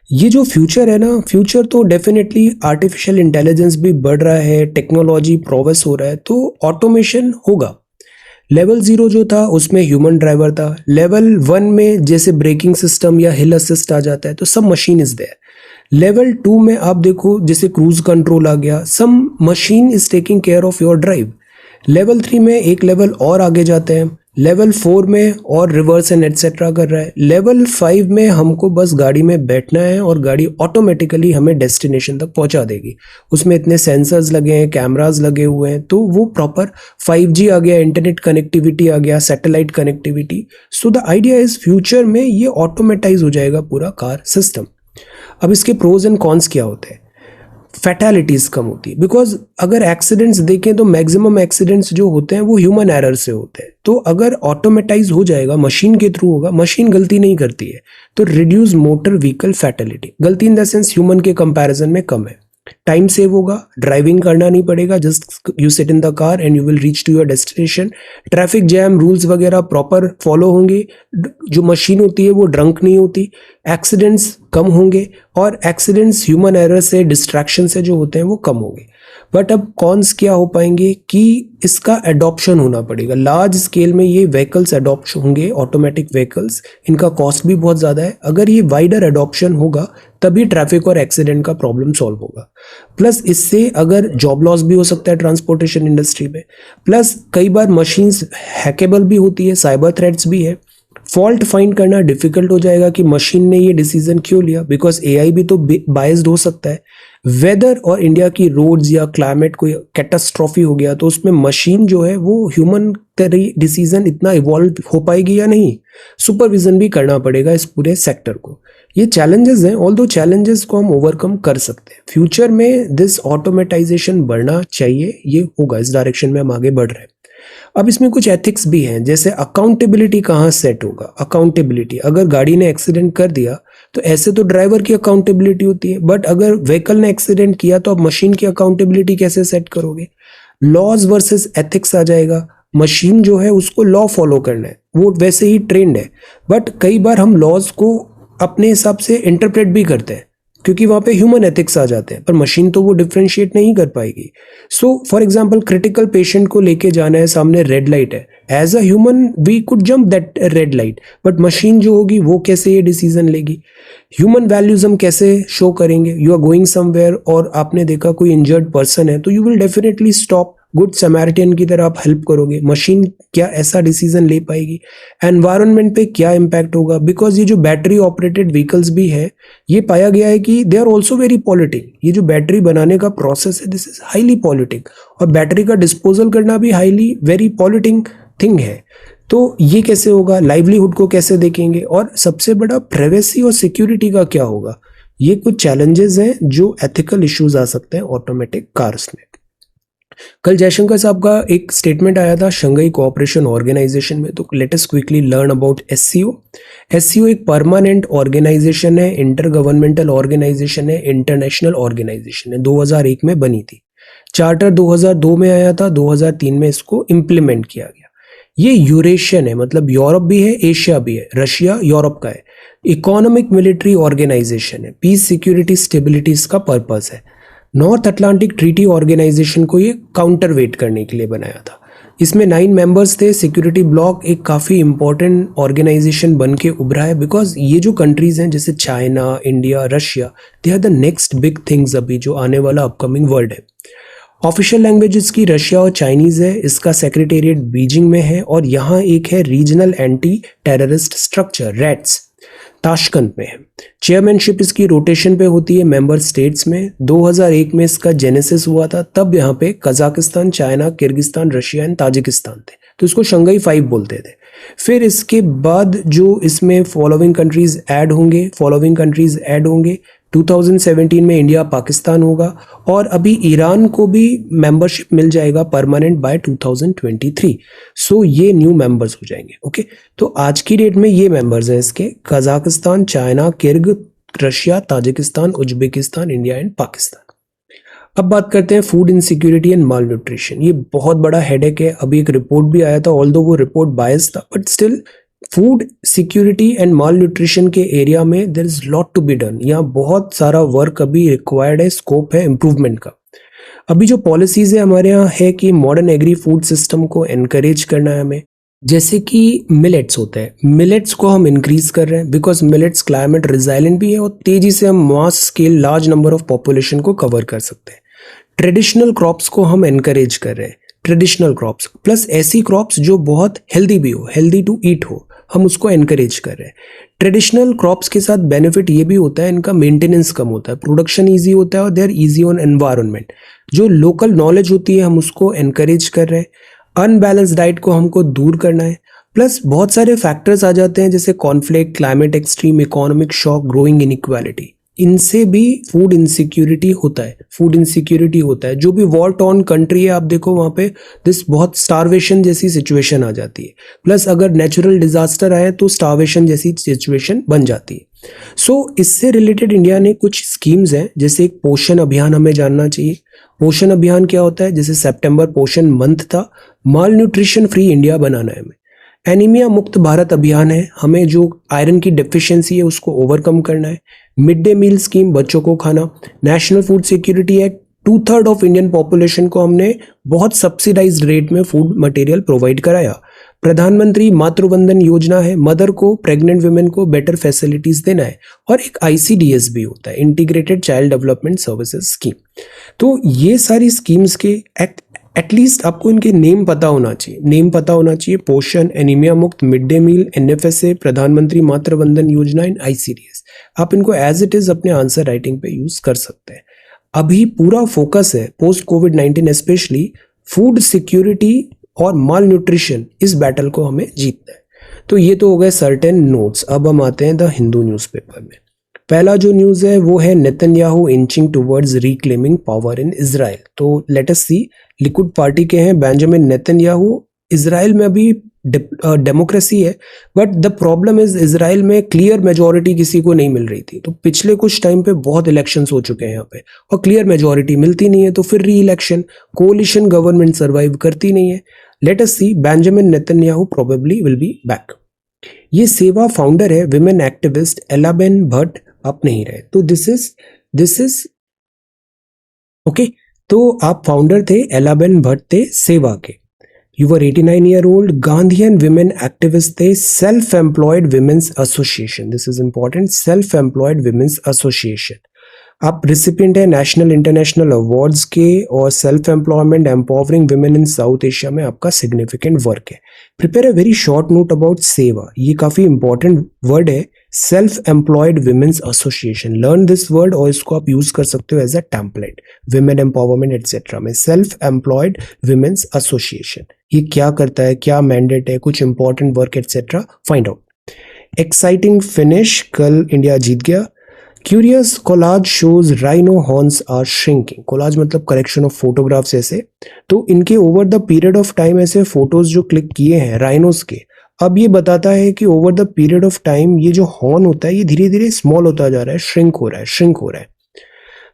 ये जो फ्यूचर है ना, फ्यूचर तो डेफिनेटली आर्टिफिशियल इंटेलिजेंस भी बढ़ रहा है, टेक्नोलॉजी प्रोग्रेस हो रहा है तो ऑटोमेशन होगा। लेवल 0 जो था उसमें ह्यूमन ड्राइवर था, लेवल 1 में जैसे ब्रेकिंग सिस्टम या हिल असिस्ट आ जाता है तो सब मशीन इज देयर। लेवल 2 में आप देखो जैसे क्रूज कंट्रोल आ गया, some machine is taking care of your drive. Level 3 में एक लेवल और आगे जाते हैं, लेवल 4 में और रिवर्स एंड एटसेट्रा कर रहा है। लेवल 5 में हमको बस गाड़ी में बैठना है और गाड़ी ऑटोमेटिकली हमें डेस्टिनेशन तक पहुंचा देगी। उसमें इतने सेंसर्स लगे हैं, कैमरास लगे हुए हैं, तो वो प्रॉपर 5G आ गया, इंटरनेट कनेक्टिविटी आ गया, satellite connectivity. So the idea is future में ये ऑटोमेटाइज हो जाएगा पूरा कार सिस्टम। अब इसके प्रोज एंड कॉन्स क्या होते हैं? फैटेलिटीज कम होती है, बिकॉज अगर एक्सीडेंट्स देखें तो मैक्सिमम एक्सीडेंट्स जो होते हैं वो ह्यूमन एरर से होते हैं। तो अगर ऑटोमेटाइज हो जाएगा, मशीन के थ्रू होगा, मशीन गलती नहीं करती है, तो रिड्यूस मोटर व्हीकल फैटेलिटी। गलती इन द सेंस ह्यूमन के कंपैरिजन में कम है। टाइम सेव होगा, ड्राइविंग करना नहीं पड़ेगा, just you sit in the car and you will reach to your destination. Traffic jam rules वगैरह प्रॉपर फॉलो होंगे, जो मशीन होती है वो ड्रंक नहीं होती, एक्सीडेंट्स कम होंगे और एक्सीडेंट्स ह्यूमन एरर से, डिस्ट्रैक्शन से जो होते हैं वो कम होंगे। बट अब कॉन्स क्या हो पाएंगे कि इसका एडॉप्शन होना पड़ेगा, लार्ज स्केल में ये व्हीकल्स एडॉप्ट होंगे, ऑटोमेटिक व्हीकल्स, इनका कॉस्ट भी बहुत ज़्यादा है। अगर ये वाइडर एडॉप्शन होगा तभी ट्रैफिक और एक्सीडेंट का प्रॉब्लम सॉल्व होगा। प्लस इससे अगर जॉब लॉस भी हो सकता है ट्रांसपोर्टेशन इंडस्ट्री में, प्लस कई बार मशीन्स हैकेबल भी होती है, साइबर थ्रेट्स भी है। फॉल्ट फाइंड करना डिफिकल्ट हो जाएगा कि मशीन ने ये डिसीजन क्यों लिया, बिकॉज एआई भी तो बायस्ड हो सकता है। वेदर और इंडिया की रोड्स या क्लाइमेट कोई कैटास्ट्रॉफी हो गया तो उसमें मशीन जो है वो ह्यूमन डिसीजन इतना इवॉल्व हो पाएगी या नहीं, सुपरविजन भी करना पड़ेगा इस पूरे सेक्टर को। ये चैलेंजेस हैं, ऑल्दो चैलेंजेस को हम ओवरकम कर सकते हैं। फ्यूचर में दिस ऑटोमेटाइजेशन बढ़ना चाहिए, ये होगा, इस डायरेक्शन में हम आगे बढ़ रहे हैं। अब इसमें कुछ एथिक्स भी हैं, जैसे अकाउंटेबिलिटी कहाँ सेट होगा। अकाउंटेबिलिटी, अगर गाड़ी ने एक्सीडेंट कर दिया तो ऐसे तो ड्राइवर की अकाउंटेबिलिटी होती है, बट अगर व्हीकल ने एक्सीडेंट किया तो अब मशीन की अकाउंटेबिलिटी कैसे सेट करोगे? लॉज वर्सेस एथिक्स आ जाएगा। मशीन जो है उसको लॉ फॉलो करना है, वो वैसे ही ट्रेंड है, बट कई बार हम लॉज को अपने हिसाब से इंटरप्रेट भी करते हैं क्योंकि वहाँ पे ह्यूमन एथिक्स आ जाते हैं, पर मशीन तो वो डिफ्रेंशिएट नहीं कर पाएगी। So for example critical patient को लेके जाना है, सामने रेड लाइट है, as a human we could jump that red light, but machine जो होगी वो कैसे ये डिसीजन लेगी? ह्यूमन वैल्यूज हम कैसे शो करेंगे? यू आर गोइंग समवेयर और आपने देखा कोई इंजर्ड पर्सन है तो you will definitely stop, good Samaritan की तरह आप हेल्प करोगे। मशीन क्या ऐसा डिसीजन ले पाएगी? एनवायरनमेंट पे क्या इम्पैक्ट होगा? बिकॉज ये जो बैटरी ऑपरेटेड व्हीकल्स भी है, ये पाया गया है कि they are also very polluting. ये जो बैटरी बनाने का प्रोसेस है, दिस इज हाईली पॉल्यूटिंग, और बैटरी का डिस्पोजल करना भी हाईली वेरी पॉल्यूटिंग थिंग है। तो ये कैसे होगा? लाइवलीहुड को कैसे देखेंगे? और सबसे बड़ा प्राइवेसी और सिक्योरिटी का क्या होगा? ये कुछ चैलेंजेस हैं जो एथिकल इश्यूज आ सकते हैं ऑटोमेटिक कार्स में। कल जयशंकर साहब का एक स्टेटमेंट आया था शंघाई कोऑपरेशन ऑर्गेनाइजेशन में, तो let us quickly learn about SCO. SCO एक परमानेंट ऑर्गेनाइजेशन है, इंटर गवर्नमेंटल ऑर्गेनाइजेशन है, इंटरनेशनल ऑर्गेनाइजेशन है, 2001 में बनी थी। चार्टर 2002 में आया था, 2003 में इसको इम्प्लीमेंट किया गया। ये यूरेशियन है, मतलब यूरोप भी है, एशिया भी है, रशिया यूरोप का है। इकोनॉमिक मिलिट्री ऑर्गेनाइजेशन है, पीस सिक्योरिटी स्टेबिलिटी इसका पर्पस है। नॉर्थ अटलांटिक ट्रीटी ऑर्गेनाइजेशन को ये काउंटर वेट करने के लिए बनाया था। इसमें 9 मेंबर्स थे। सिक्योरिटी ब्लॉक एक काफ़ी इंपॉर्टेंट ऑर्गेनाइजेशन बन के उभरा है, बिकॉज ये जो कंट्रीज हैं जैसे China, India, Russia, they are the next big things अभी जो आने वाला अपकमिंग वर्ल्ड है। ऑफिशियल लैंग्वेजेस की रशिया और चाइनीज़ है। इसका सेक्रेटेरिएट बीजिंग में है, और यहाँ एक है regional anti terrorist structure rats, Tashkent में है। चेयरमैनशिप इसकी रोटेशन पे होती है मेंबर स्टेट्स में। 2001 में इसका जेनेसिस हुआ था, तब यहाँ पे Kazakhstan, China, Kyrgyzstan, Russia and Tajikistan थे, तो इसको शंघाई 5 बोलते थे। फिर इसके बाद जो इसमें फॉलोइंग कंट्रीज ऐड होंगे 2017 में इंडिया, पाकिस्तान होगा, और अभी ईरान को भी मेंबरशिप मिल जाएगा परमानेंट बाय 2023। सो ये न्यू मेंबर्स हो जाएंगे। ओके, तो आज की डेट में ये मेंबर्स हैं इसके: Kazakhstan, China, किर्ग, Russia, Tajikistan, Uzbekistan, India and Pakistan. अब बात करते हैं food insecurity and mall nutrition. ये बहुत बड़ा हेडेक है। अभी एक रिपोर्ट भी आया था, ऑल्दो वो रिपोर्ट बायस था, but still food security and malnutrition के एरिया में there is lot to be done. यहाँ बहुत सारा वर्क अभी रिक्वायर्ड है, स्कोप है इम्प्रूवमेंट का। अभी जो पॉलिसीज है हमारे यहाँ है कि मॉडर्न एग्री फूड सिस्टम को एनकरेज करना है हमें। जैसे कि मिलेट्स होता है, मिलेट्स को हम इंक्रीज कर रहे हैं, बिकॉज मिलेट्स क्लाइमेट रिजाइलेंट भी है और तेजी से हम mass scale large number of population को कवर कर सकते हैं। ट्रेडिशनल क्रॉप्स को हम एनकरेज कर रहे हैं, ट्रेडिशनल क्रॉप्स प्लस ऐसी क्रॉप्स जो बहुत हेल्दी भी हो, हेल्दी टू ईट हो, हम उसको एनकरेज कर रहे हैं। ट्रेडिशनल क्रॉप्स के साथ बेनिफिट ये भी होता है, इनका मेंटेनेंस कम होता है, प्रोडक्शन इजी होता है, और they are easy on environment. जो लोकल नॉलेज होती है हम उसको एनकरेज कर रहे हैं। अनबैलेंस डाइट को हमको दूर करना है। प्लस बहुत सारे फैक्टर्स आ जाते हैं जैसे conflict, climate extreme, economic shock, growing inequality, इनसे भी फूड इनसिक्योरिटी होता है। जो भी वॉर टॉर्न कंट्री है आप देखो वहाँ पे दिस बहुत स्टारवेशन जैसी सिचुएशन आ जाती है। प्लस अगर नेचुरल डिजास्टर आए तो स्टारवेशन जैसी सिचुएशन बन जाती है। सो इससे रिलेटेड इंडिया ने कुछ स्कीम्स हैं, जैसे एक पोषण अभियान हमें जानना चाहिए। पोषण अभियान क्या होता है? जैसे सितंबर पोषण मंथ था, माल न्यूट्रिशन फ्री इंडिया बनाना है हमें। एनीमिया मुक्त भारत अभियान है, हमें जो आयरन की डेफिशिएंसी है उसको ओवरकम करना है। मिड डे मील स्कीम, बच्चों को खाना। National food security act, 2/3 of Indian population को हमने बहुत सब्सिडाइज्ड रेट में फूड मटेरियल प्रोवाइड कराया। प्रधानमंत्री मातृवंदन योजना है, मदर को, प्रेग्नेंट वुमेन को बेटर फैसिलिटीज देना है। और एक ICDS भी होता है, integrated child development services scheme. तो ये सारी स्कीम्स के एटलीस्ट आपको इनके नेम पता होना चाहिए। पोषण, एनीमिया मुक्त, मिड डे मील, NFSA, प्रधानमंत्री मातृवंदन योजना एंड ICDS। आप इनको एज इट इज अपने आंसर राइटिंग पे यूज कर सकते हैं। अभी पूरा फोकस है पोस्ट कोविड-19 स्पेशली फूड सिक्योरिटी और माल न्यूट्रिशन, इस बैटल को हमें जीतना है। तो ये तो हो गए सर्टेन नोट्स। अब हम आते हैं द हिंदू न्यूज़पेपर में। पहला जो न्यूज़ है वो है Netanyahu inching towards reclaiming power in Israel. तो लेट अस सी, लिकुड पार्टी के हैं बेंजामिन नेतन्याहू। इजराइल में अभी डेमोक्रेसी है, but the problem is Israel में क्लियर मेजोरिटी किसी को नहीं मिल रही थी। तो पिछले कुछ टाइम पे बहुत इलेक्शंस हो चुके हैं यहाँ पे, और क्लियर मेजोरिटी मिलती नहीं है, तो फिर री इलेक्शन, कोलिशन गवर्नमेंट सर्वाइव करती नहीं है। Let us see, Benjamin Netanyahu probably will be back. ये सेवा फाउंडर है, विमेन एक्टिविस्ट एलाबेन भट्ट, आप नहीं रहे। तो दिस इज ओके। तो आप फाउंडर थे, एलाबेन भट्ट थे सेवा के। You were 89-year-old Gandhian women activist थे Self-Employed Women's Association. This is important. Self-Employed Women's Association. आप रिसिपिएंट है नेशनल इंटरनेशनल अवार्ड्स के और self employment empowering women in South Asia में आपका सिग्निफिकेंट वर्क है. Prepare a very short note about सेवा. ये काफी इंपॉर्टेंट वर्ड है. Self employed women's association. Learn this word और इसको आप यूज कर सकते हो as a template. Women empowerment etcetera में सेल्फ एम्प्लॉयड विमेन्स एसोसिएशन. ये क्या करता है, क्या मैंडेट है, कुछ important work etcetera find out. Exciting finish. कल इंडिया जीत गया. Curious collage shows rhino horns are shrinking. Collage मतलब कलेक्शन ऑफ फोटोग्राफ्स ऐसे. तो इनके over the period of time ऐसे फोटोज जो क्लिक किए हैं राइनोस के, अब ये बताता है कि over the period of time ये जो हॉर्न होता है ये धीरे धीरे स्मॉल होता जा रहा है, श्रिंक हो रहा है.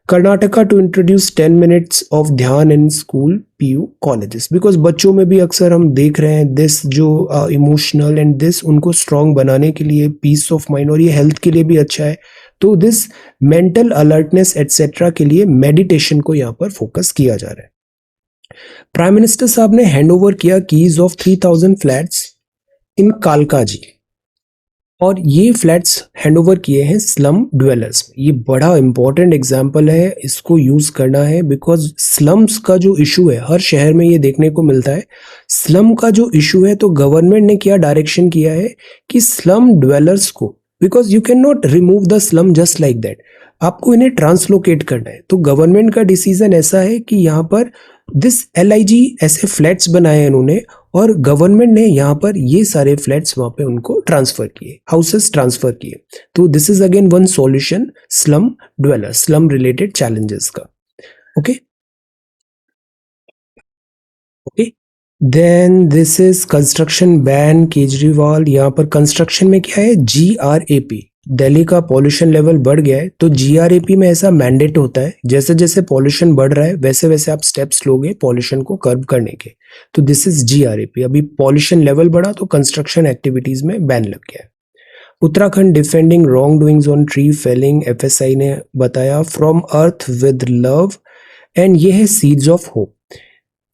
Karnataka to introduce 10 minutes of dhyan in school PU colleges. Because बच्चों में भी अक्सर हम देख रहे हैं दिस जो इमोशनल एंड दिस उनको स्ट्रांग बनाने के लिए, पीस ऑफ माइंड, और ये हेल्थ के लिए भी अच्छा है. तो दिस मेंटल अलर्टनेस एटसेट्रा के लिए मेडिटेशन को यहाँ पर फोकस किया जा रहा है. प्राइम मिनिस्टर साहब ने हैंड ओवर किया कीज ऑफ 3000 फ्लैट्स इन कालकाजी, और ये फ्लैट्स हैंड ओवर किए हैं स्लम ड्वेलर्स में. ये बड़ा इंपॉर्टेंट एग्जाम्पल है, इसको यूज करना है बिकॉज स्लम्स का जो इशू है हर शहर में ये देखने को मिलता है. स्लम का जो इशू है तो गवर्नमेंट ने क्या डायरेक्शन किया है कि स्लम ड्वेलर्स को, because you can not remove the slum just like that, आपको इन्हें ट्रांसलोकेट करना है. तो गवर्नमेंट का डिसीजन ऐसा है कि यहाँ पर दिस LIG ऐसे फ्लैट्स बनाए हैं इन्होंने, और गवर्नमेंट ने यहाँ पर ये सारे फ्लैट्स वहां पे उनको ट्रांसफर किए, हाउसेस ट्रांसफर किए. तो this is again one solution slum dweller, slum related challenges का. Okay okay then this is construction ban Kejriwal. यहाँ पर कंस्ट्रक्शन में क्या है, GRAP. दिल्ली का पॉल्यूशन लेवल बढ़ गया है तो GRAP में ऐसा मैंडेट होता है, जैसे जैसे पॉल्यूशन बढ़ रहा है वैसे वैसे आप स्टेप्स लोगे पॉल्यूशन को कर्ब करने के. तो दिस इज GRAP. अभी पॉल्यूशन लेवल बढ़ा तो कंस्ट्रक्शन एक्टिविटीज में बैन लग गया है. Uttarakhand defending wrong doings on tree felling. FSI ने बताया from earth with love, and ये है सीड्स ऑफ होप.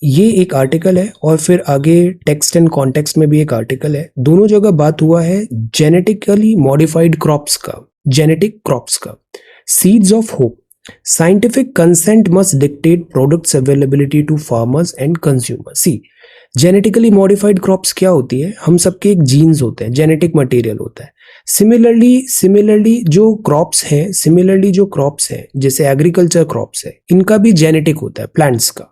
ये एक आर्टिकल है और फिर आगे टेक्स्ट एंड कॉन्टेक्स्ट में भी एक आर्टिकल है. दोनों जगह बात हुआ है जेनेटिकली मॉडिफाइड क्रॉप्स का, जेनेटिक क्रॉप्स का. Seeds of hope. Scientific consent must dictate products availability to farmers and consumers. See, genetically modified crops क्या होती है, हम सबके एक जीन्स होते हैं, जेनेटिक मटेरियल होता है. सिमिलरली जो क्रॉप्स हैं जैसे एग्रीकल्चर क्रॉप्स है, इनका भी जेनेटिक होता है प्लांट्स का.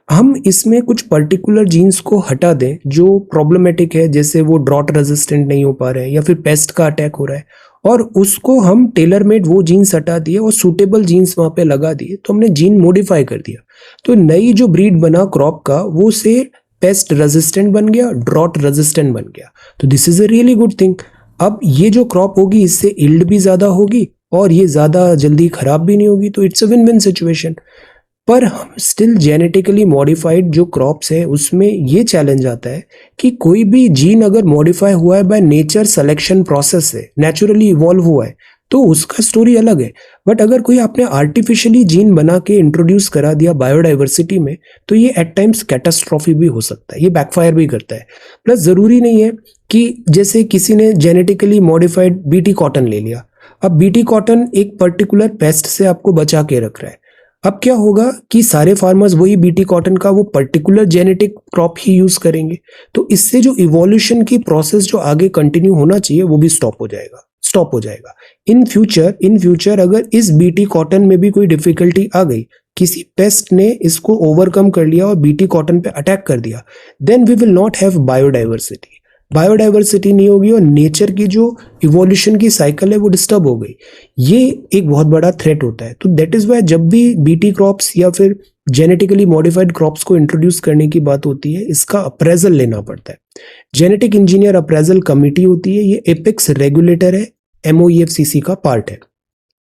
हम इसमें कुछ पर्टिकुलर जीन्स को हटा दें जो प्रॉब्लमेटिक है, जैसे वो ड्रॉट रेजिस्टेंट नहीं हो पा रहे हैं या फिर पेस्ट का अटैक हो रहा है, और उसको हम टेलर मेड वो जीन्स हटा दिए और सूटेबल जीन्स वहां पे लगा दिए, तो हमने जीन मॉडिफाई कर दिया. तो नई जो ब्रीड बना क्रॉप का वो से पेस्ट रेजिस्टेंट बन गया, ड्रॉट रेजिस्टेंट बन गया. तो this is a really good thing. अब ये जो क्रॉप होगी इससे इल्ड भी ज्यादा होगी और ये ज्यादा जल्दी खराब भी नहीं होगी. तो it's a win win situation. पर हम स्टिल जेनेटिकली मॉडिफाइड जो क्रॉप्स है उसमें ये चैलेंज आता है कि कोई भी जीन अगर मॉडिफाई हुआ है बाय नेचर सिलेक्शन प्रोसेस से, नेचुरली इवॉल्व हुआ है, तो उसका स्टोरी अलग है. बट अगर कोई आपने आर्टिफिशियली जीन बना के इंट्रोड्यूस करा दिया बायोडाइवर्सिटी में, तो ये एट टाइम्स कैटास्ट्रॉफी भी हो सकता है, ये बैकफायर भी करता है. प्लस जरूरी नहीं है कि जैसे किसी ने जेनेटिकली मॉडिफाइड BT कॉटन ले लिया, अब BT कॉटन एक पर्टिकुलर पेस्ट से आपको बचा के रख रहा है. अब क्या होगा कि सारे फार्मर्स वही BT कॉटन का वो पर्टिकुलर जेनेटिक क्रॉप ही यूज करेंगे, तो इससे जो इवोल्यूशन की प्रोसेस जो आगे कंटिन्यू होना चाहिए वो भी स्टॉप हो जाएगा. इन फ्यूचर अगर इस BT कॉटन में भी कोई डिफिकल्टी आ गई, किसी पेस्ट ने इसको ओवरकम कर लिया और BT कॉटन पे अटैक कर दिया, then we will not have biodiversity. Biodiversity नहीं होगी और नेचर की जो इवोल्यूशन की साइकिल है वो डिस्टर्ब हो गई. ये एक बहुत बड़ा थ्रेट होता है. तो दैट इज वाई जब भी BT क्रॉप्स या फिर जेनेटिकली मॉडिफाइड क्रॉप्स को इंट्रोड्यूस करने की बात होती है, इसका अप्रेजल लेना पड़ता है. जेनेटिक इंजीनियर अप्रेजल कमिटी होती है, ये एपेक्स रेगुलेटर है, MOEFCC का पार्ट है.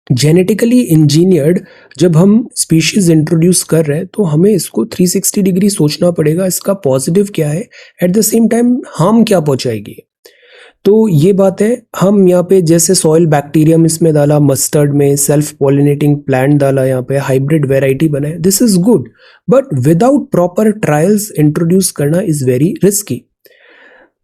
जेनेटिकली इंजीनियर्ड जब हम स्पीशीज इंट्रोड्यूस कर रहे हैं तो हमें इसको 360 डिग्री सोचना पड़ेगा, इसका पॉजिटिव क्या है, at the same time harm क्या पहुंचाएगी. तो ये बात है, हम यहाँ पे जैसे सॉइल बैक्टीरियम इसमें डाला, मस्टर्ड में सेल्फ पॉलिनेटिंग प्लांट डाला, यहाँ पे हाइब्रिड वेराइटी बनाए, this is good, but without proper trials introduce करना इज वेरी रिस्की।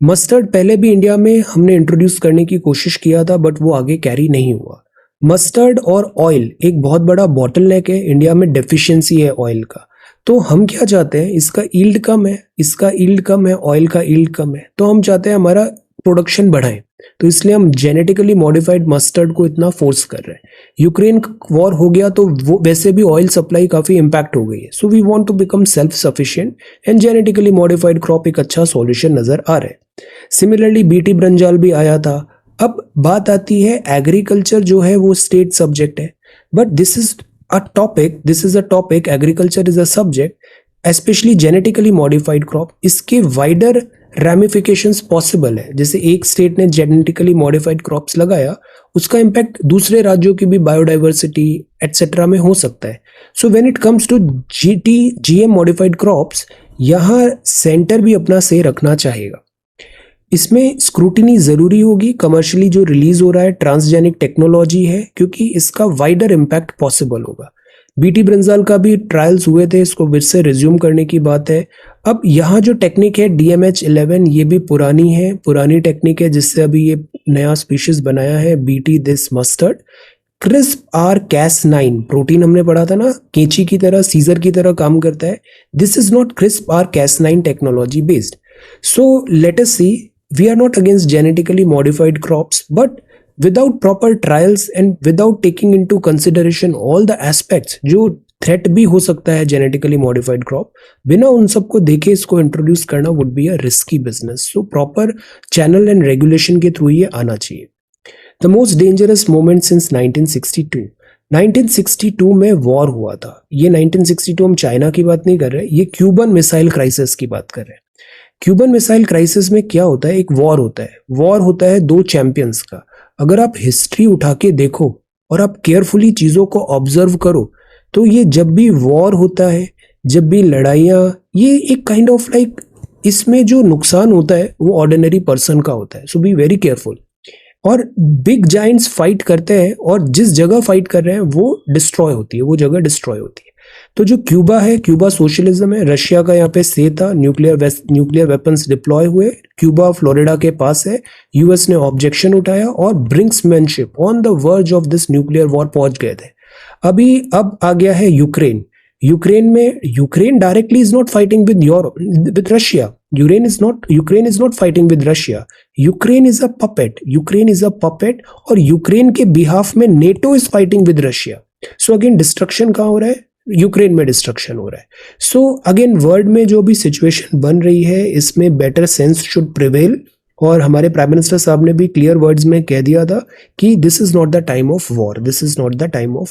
मस्टर्ड पहले भी इंडिया में हमने इंट्रोड्यूस करने की कोशिश किया था, बट वो आगे कैरी नहीं हुआ। मस्टर्ड और ऑयल एक बहुत बड़ा बॉटलनेक है, इंडिया में डेफिशिएंसी है ऑयल का। तो हम क्या चाहते हैं, इसका यील्ड कम है, इसका यील्ड कम है, ऑयल का यील्ड कम है, तो हम चाहते हैं हमारा प्रोडक्शन बढ़ाएं, तो इसलिए हम जेनेटिकली मॉडिफाइड मस्टर्ड को इतना फोर्स कर रहे हैं। यूक्रेन वॉर हो गया तो वो वैसे भी ऑयल सप्लाई काफी इंपैक्ट हो गई है, so we want to become self sufficient and genetically modified crop एक अच्छा सॉल्यूशन नजर आ रहा है। सिमिलरली बीटी ब्रिंजाल भी आया था। अब बात आती है एग्रीकल्चर जो है वो स्टेट सब्जेक्ट है, but this is a topic, agriculture is a subject, specially genetically modified crop. इसके वाइडर रैमिफिकेशंस पॉसिबल है, जैसे एक स्टेट ने जेनेटिकली मॉडिफाइड क्रॉप्स लगाया, उसका इम्पैक्ट दूसरे राज्यों की भी बायोडाइवर्सिटी एटसेट्रा में हो सकता है। So when it comes to GM modified crops, यहाँ सेंटर भी अपना से रखना चाहेगा। इसमें स्क्रूटिनी जरूरी होगी, कमर्शियली जो रिलीज हो रहा है ट्रांसजेनिक टेक्नोलॉजी है, क्योंकि इसका वाइडर इम्पैक्ट पॉसिबल होगा। बीटी ब्रिंजाल का भी ट्रायल्स हुए थे, इसको फिर से रिज्यूम करने की बात है। अब यहाँ जो टेक्निक है DMH11, ये भी पुरानी टेक्निक है, जिससे अभी ये नया स्पीशीज बनाया है BT this mustard. CRISPR-Cas9 protein हमने पढ़ा था ना, कैंची की तरह, सीजर की तरह काम करता है। This is not CRISPR-Cas9 technology based. So let us see, we are not against genetically modified crops, but without proper trials and without taking into consideration all the aspects जो थ्रेट भी हो सकता है जेनेटिकली मॉडिफाइड क्रॉप, बिना उन सबको देखे इसको इंट्रोड्यूस करना would be a risky business. So proper channel and regulation के थ्रू ये आना चाहिए। The most dangerous moment since 1962 में वॉर हुआ था। ये 1962 हम चाइना की बात नहीं कर रहे, ये क्यूबन मिसाइल क्राइसिस की बात कर रहे हैं। क्यूबन मिसाइल क्राइसिस में क्या होता है, एक वॉर होता है दो चैंपियंस का। अगर आप हिस्ट्री उठा के देखो और आप केयरफुली चीजों को ऑब्जर्व करो, तो ये जब भी वॉर होता है, जब भी लड़ाइयाँ, ये एक काइंड ऑफ लाइक, इसमें जो नुकसान होता है वो ऑर्डिनरी पर्सन का होता है। सो बी वेरी केयरफुल। और बिग जाइंट्स फाइट करते हैं, और जिस जगह फाइट कर रहे हैं वो डिस्ट्रॉय होती है, वो जगह डिस्ट्रॉय होती है। तो जो क्यूबा है, क्यूबा सोशलिज्म है, रशिया का यहाँ पे से था, न्यूक्लियर वेपन्स डिप्लॉय हुए, क्यूबा फ्लोरिडा के पास है, यूएस ने ऑब्जेक्शन उठाया और brinkmanship on the verge of this nuclear war पहुंच गए थे। अब आ गया है Ukraine. Ukraine directly is not fighting with Russia. Ukraine is not fighting with Russia. Ukraine is a puppet, और यूक्रेन के बिहाफ में NATO is fighting with Russia. So again destruction कहाँ हो रहा है, यूक्रेन में डिस्ट्रक्शन हो रहा है। सो अगेन वर्ल्ड में जो भी सिचुएशन बन रही है, इसमें बेटर सेंस शुड प्रिवेल। और हमारे प्राइम मिनिस्टर साहब ने भी क्लियर वर्ड्स में कह दिया था कि this is not the time of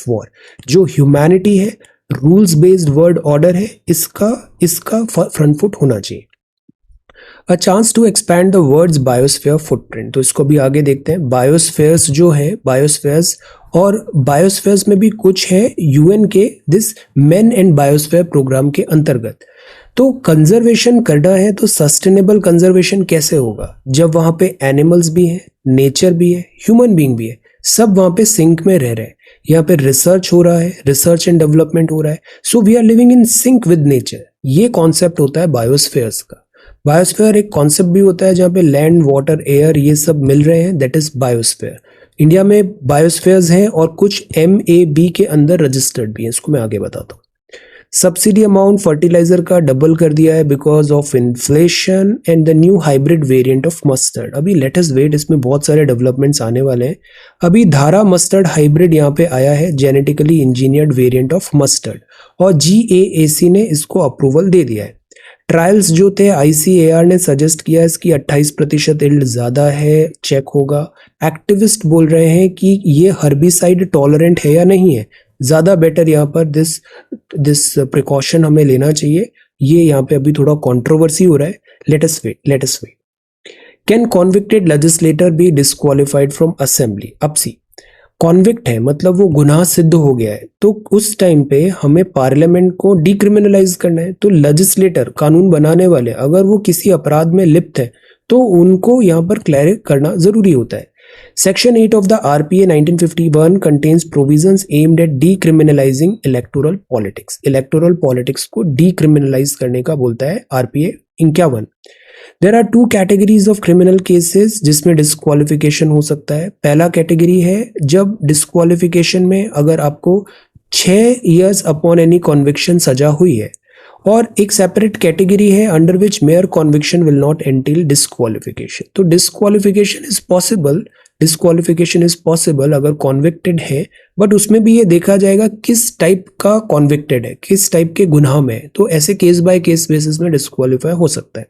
war, जो ह्यूमैनिटी है, रूल्स बेस्ड वर्ल्ड ऑर्डर है, इसका फ्रंट फुट होना चाहिए। A chance to expand the world's biosphere footprint, तो इसको भी आगे देखते हैं। बायोस्फीयर्स जो है, बायोस्फीयर्स में भी कुछ है यूएन के this man and biosphere programme के अंतर्गत। तो कंजर्वेशन करना है तो सस्टेनेबल कंजर्वेशन कैसे होगा, जब वहां पे एनिमल्स भी हैं, नेचर भी है, ह्यूमन बीइंग भी है, सब वहां पे सिंक में रह रहे हैं। यहाँ पे रिसर्च हो रहा है, रिसर्च एंड डेवलपमेंट हो रहा है। So we are living in sync with nature. ये कॉन्सेप्ट होता है बायोस्फीयर्स का। बायोस्फीयर एक कॉन्सेप्ट भी होता है जहाँ पे लैंड, वाटर, एयर ये सब मिल रहे हैं, दैट इज बायोस्फीयर। इंडिया में बायोस्फीयर्स हैं और कुछ MAB के अंदर रजिस्टर्ड भी हैं, इसको मैं आगे बताता हूँ। सब्सिडी अमाउंट फर्टिलाइजर का डबल कर दिया है because of inflation and the new hybrid variant of mustard. अभी लेट अस वेट, इसमें बहुत सारे डेवलपमेंट्स आने वाले हैं। अभी धारा मस्टर्ड हाइब्रिड यहाँ पे आया है, genetically engineered variant of mustard, और GAAC ने इसको अप्रूवल दे दिया है। ट्रायल्स जो थे ICAR ने सजेस्ट किया इसकी 28% यील्ड ज़्यादा है, चेक होगा। एक्टिविस्ट बोल रहे हैं कि ये हर्बिसाइड टॉलरेंट है या नहीं है, ज़्यादा बेटर यहाँ पर दिस प्रिकॉशन हमें लेना चाहिए। ये यहाँ पे अभी थोड़ा कंट्रोवर्सी हो रहा है। Let us wait. Can convicted legislator be disqualified from assembly? अब सी, कॉन्विक्ट है मतलब वो गुनाह सिद्ध हो गया है, तो उस टाइम पे हमें पार्लियामेंट को डिक्रिमिनलाइज करना है। तो लेजिस्लेटर, कानून बनाने वाले, अगर वो किसी अपराध में लिप्त है तो उनको यहाँ पर क्लियर करना जरूरी होता है। Section 8 of the RPA 1951 contains provisions aimed at decriminalizing electoral politics. Electoral politics को decriminalize करने का बोलता है RPA 51। There are two categories of criminal cases जिसमें disqualification हो सकता है। पहला कैटेगरी है जब disqualification में अगर आपको 6 years upon any conviction सजा हुई है, और एक सेपरेट कैटेगरी है under which mayor conviction will not until disqualification. तो डिस्क्वालिफिकेशन इज पॉसिबल अगर कॉन्विक्टेड है, बट उसमें भी ये देखा जाएगा किस टाइप का कॉन्विक्टेड है, किस टाइप के गुनाह में है। तो ऐसे केस बाय केस बेसिस में डिस्क्वालीफाई हो सकता है।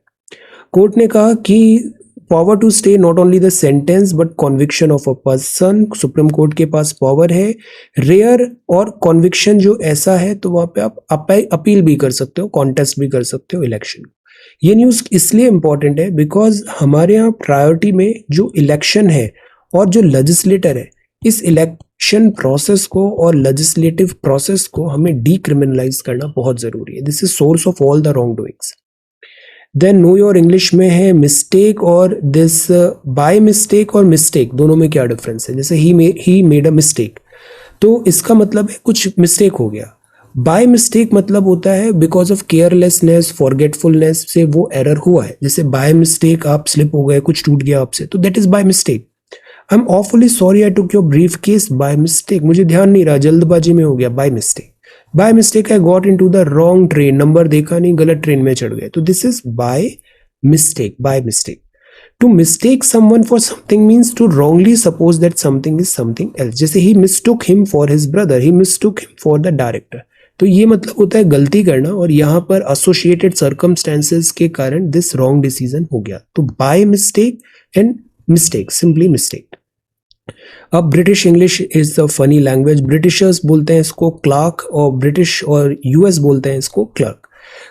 कोर्ट ने कहा कि power to stay not only the sentence but conviction of a person, supreme court के पास पावर है। रेयर और कॉन्विक्शन जो ऐसा है तो वहां पे आप अपील भी कर सकते हो, कॉन्टेस्ट भी कर सकते हो इलेक्शन। ये न्यूज इसलिए इंपॉर्टेंट है बिकॉज हमारे यहाँ प्रायोरिटी में जो इलेक्शन है और जो लेजिस्लेटर है, इस इलेक्शन प्रोसेस को और लेजिस्लेटिव प्रोसेस को हमें डीक्रिमिनलाइज करना बहुत जरूरी है। This is source of all the wrong doings. Then know your English में है मिस्टेक और दिस बाय मिस्टेक और मिस्टेक दोनों में क्या डिफरेंस है। जैसे ही मेड अ मिस्टेक, तो इसका मतलब है कुछ मिस्टेक हो गया। बाय मिस्टेक मतलब होता है बिकॉज ऑफ केयरलेसनेस, फॉरगेटफुलनेस से वो एरर हुआ है। जैसे बाय मिस्टेक आप स्लिप हो गए, कुछ टूट गया आपसे, तो that is by mistake. I am awfully sorry I took your briefcase by mistake, मुझे ध्यान नहीं रहा, जल्दबाजी में हो गया, by mistake. By mistake I got into the wrong train, number देखा नहीं, गलत ट्रेन में चढ़ गए, तो this is by mistake. By mistake, to mistake someone for something means to wrongly suppose that something is something else. जैसे ही mistook him for his brother, he mistook him for the director. तो ये मतलब होता है गलती करना, और यहाँ पर एसोसिएटेड सर्कमस्टेंसेस के कारण दिस रॉन्ग डिसीजन हो गया। तो by mistake and mistake, simply mistake. अब British English is the funny language. Britishers बोलते हैं इसको क्लार्क, और ब्रिटिश और यूएस बोलते हैं इसको क्लर्क।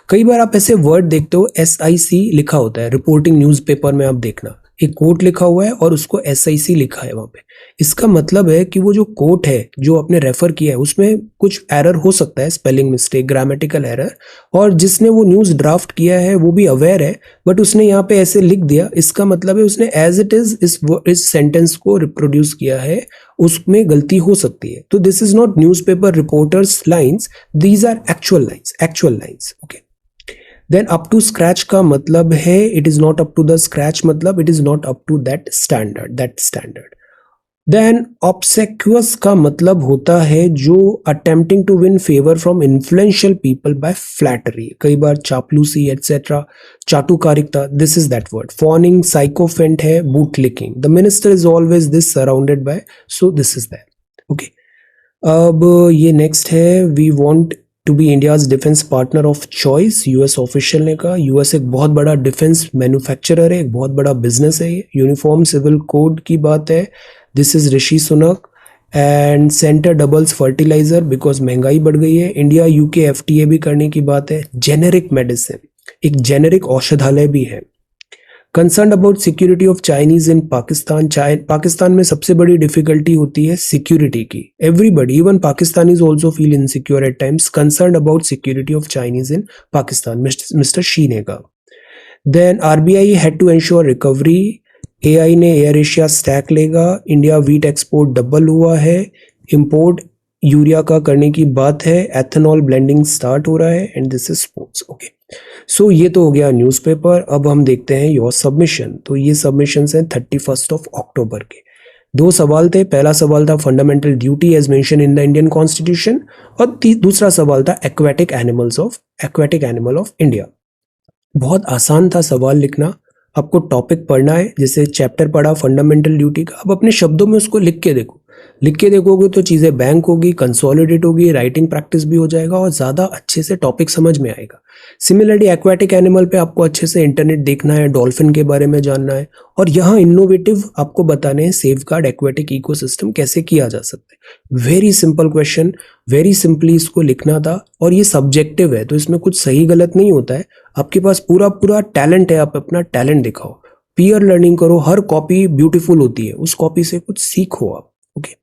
कई बार आप ऐसे वर्ड देखते हो SIC लिखा होता है, रिपोर्टिंग न्यूज़पेपर में आप देखना एक कोट लिखा हुआ है और उसको SIC लिखा है वहां पे। इसका मतलब है कि वो जो कोट है जो आपने रेफर किया है उसमें कुछ एरर हो सकता है, स्पेलिंग मिस्टेक, ग्रामेटिकल एरर, और जिसने वो न्यूज़ ड्राफ्ट किया है वो भी अवेयर है, बट उसने यहाँ पे ऐसे लिख दिया। इसका मतलब है उसने एज इट इज इस सेंटेंस को रिप्रोड्यूस किया है, उसमें गलती हो सकती है। तो this is not newspaper reporters lines, these are actual lines, okay. Then up to scratch का मतलब है it is not up to the scratch, मतलब it is not up to that standard. Then obsequious का मतलब होता है जो attempting to win favour from influential people by flattery, कई बार चापलूसी एटसेट्रा, चाटुकारिकता, this is that word. Fawning sycophant है, boot licking, the minister is always this surrounded by, so this is that, okay. अब ये नेक्स्ट है, we want to be India's defence partner of choice. US official ने कहा। यूएस एक बहुत बड़ा डिफेंस मैन्युफैक्चरर है, एक बहुत बड़ा बिजनेस है ये। यूनिफॉर्म सिविल कोड की बात है, this is Rishi Sunak. And centre doubles fertiliser because महंगाई बढ़ गई है। इंडिया UK FTA भी करने की बात है। जेनेरिक मेडिसिन, एक जेनेरिक औषधालय भी है। Concern about security of Chinese in Pakistan. Pakistan में सबसे बड़ी डिफिकल्टी होती है सिक्योरिटी की। Everybody, even Pakistanis also feel insecure at times. Concern about security of Chinese in Pakistan, mister Xi ने कहा। Then RBI had to ensure recovery. AI ने एयर एशिया स्टैक लेगा। इंडिया वीट एक्सपोर्ट डबल हुआ है। इंपोर्ट यूरिया का करने की बात है। एथेनॉल ब्लेंडिंग स्टार्ट हो रहा है। And this is sports, okay. So ये तो हो गया न्यूज़पेपर। अब हम देखते हैं योर सबमिशन। तो ये सबमिशन हैं 31 अक्टूबर के। 2 सवाल थे। पहला सवाल था fundamental duty as mentioned in the Indian constitution, और दूसरा सवाल था एक्वेटिक एनिमल ऑफ इंडिया। बहुत आसान था सवाल लिखना। आपको टॉपिक पढ़ना है, जैसे चैप्टर पढ़ा फंडामेंटल ड्यूटी का, अब अपने शब्दों में उसको लिख के देखोगे तो चीज़ें बैंक होगी, कंसोलिडेट होगी, राइटिंग प्रैक्टिस भी हो जाएगा और ज़्यादा अच्छे से टॉपिक समझ में आएगा। सिमिलरली एक्वेटिक एनिमल पे आपको अच्छे से इंटरनेट देखना है, डॉल्फिन के बारे में जानना है, और यहाँ इनोवेटिव आपको बताने हैं सेफगार्ड एक्वेटिक इकोसिस्टम कैसे किया जा सकता है। Very simple question, very simply इसको लिखना था, और ये सब्जेक्टिव है तो इसमें कुछ सही गलत नहीं होता है। आपके पास पूरा टैलेंट है, आप अपना टैलेंट दिखाओ, पीयर लर्निंग करो। हर कॉपी ब्यूटीफुल होती है, उस कॉपी से कुछ सीखो आप, ओके।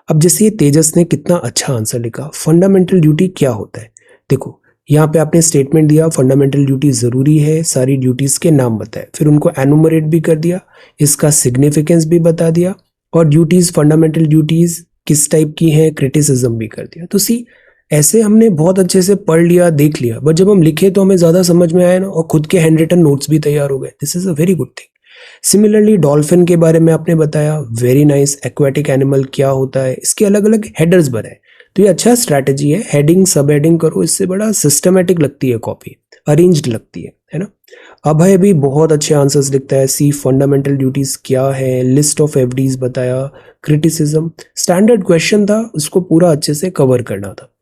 अब जैसे ये तेजस ने कितना अच्छा आंसर लिखा। फंडामेंटल ड्यूटी क्या होता है, देखो यहाँ पे आपने स्टेटमेंट दिया फंडामेंटल ड्यूटी जरूरी है, सारी ड्यूटीज के नाम बताए, फिर उनको एनुमरेट भी कर दिया, इसका सिग्निफिकेंस भी बता दिया, और ड्यूटीज फंडामेंटल ड्यूटीज किस टाइप की हैं क्रिटिसिज्म भी कर दिया। तो सी ऐसे हमने बहुत अच्छे से पढ़ लिया, देख लिया, बट जब हम लिखे तो हमें ज्यादा समझ में आया ना, और खुद के हैंड रिटन नोट्स भी तैयार हो गए। This is a very good thing. Similarly dolphin के बारे में आपने बताया, वेरी नाइस। एक्वाटिक एनिमल क्या होता है, इसके अलग अलग हेडर्स बनाए, तो ये अच्छा स्ट्रैटेजी है। हेडिंग सब हेडिंग करो, इससे बड़ा सिस्टमेटिक लगती है कॉपी, अरेंज्ड लगती है ना। अभय भी बहुत अच्छे आंसर्स लिखता है। सी फंडामेंटल ड्यूटीज क्या है, लिस्ट ऑफ एफडीज बताया, क्रिटिसिज्म, स्टैंडर्ड क्वेश्चन था, उसको पूरा अच्छे से कवर करना था।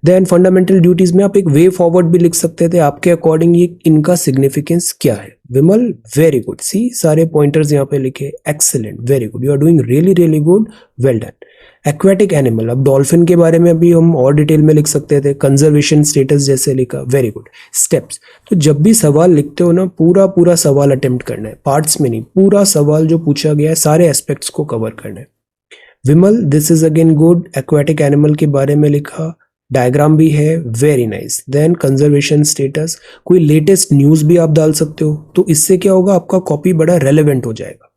देन फंडामेंटल ड्यूटीज में आप एक वे फॉरवर्ड भी लिख सकते थे, आपके अकॉर्डिंग ये इनका सिग्निफिकेंस क्या है। विमल वेरी गुड, सी सारे पॉइंटर्स यहाँ पे लिखे, excellent, very good, you are doing really really good, well done. Aquatic animal, अब डॉल्फिन के बारे में अभी हम और डिटेल में लिख सकते थे, कंजर्वेशन स्टेटस जैसे लिखा, वेरी गुड। स्टेप्स, तो जब भी सवाल लिखते हो ना, पूरा पूरा सवाल अटेम्प्ट करना है, पार्ट्स में नहीं, पूरा सवाल जो पूछा गया है सारे एस्पेक्ट्स को कवर करना है। Vimal this is again good, aquatic animal के बारे में लिखा, डायग्राम भी है, very nice. Then conservation status, कोई लेटेस्ट न्यूज भी आप डाल सकते हो, तो इससे क्या होगा, आपका कॉपी बड़ा रेलेवेंट हो जाएगा।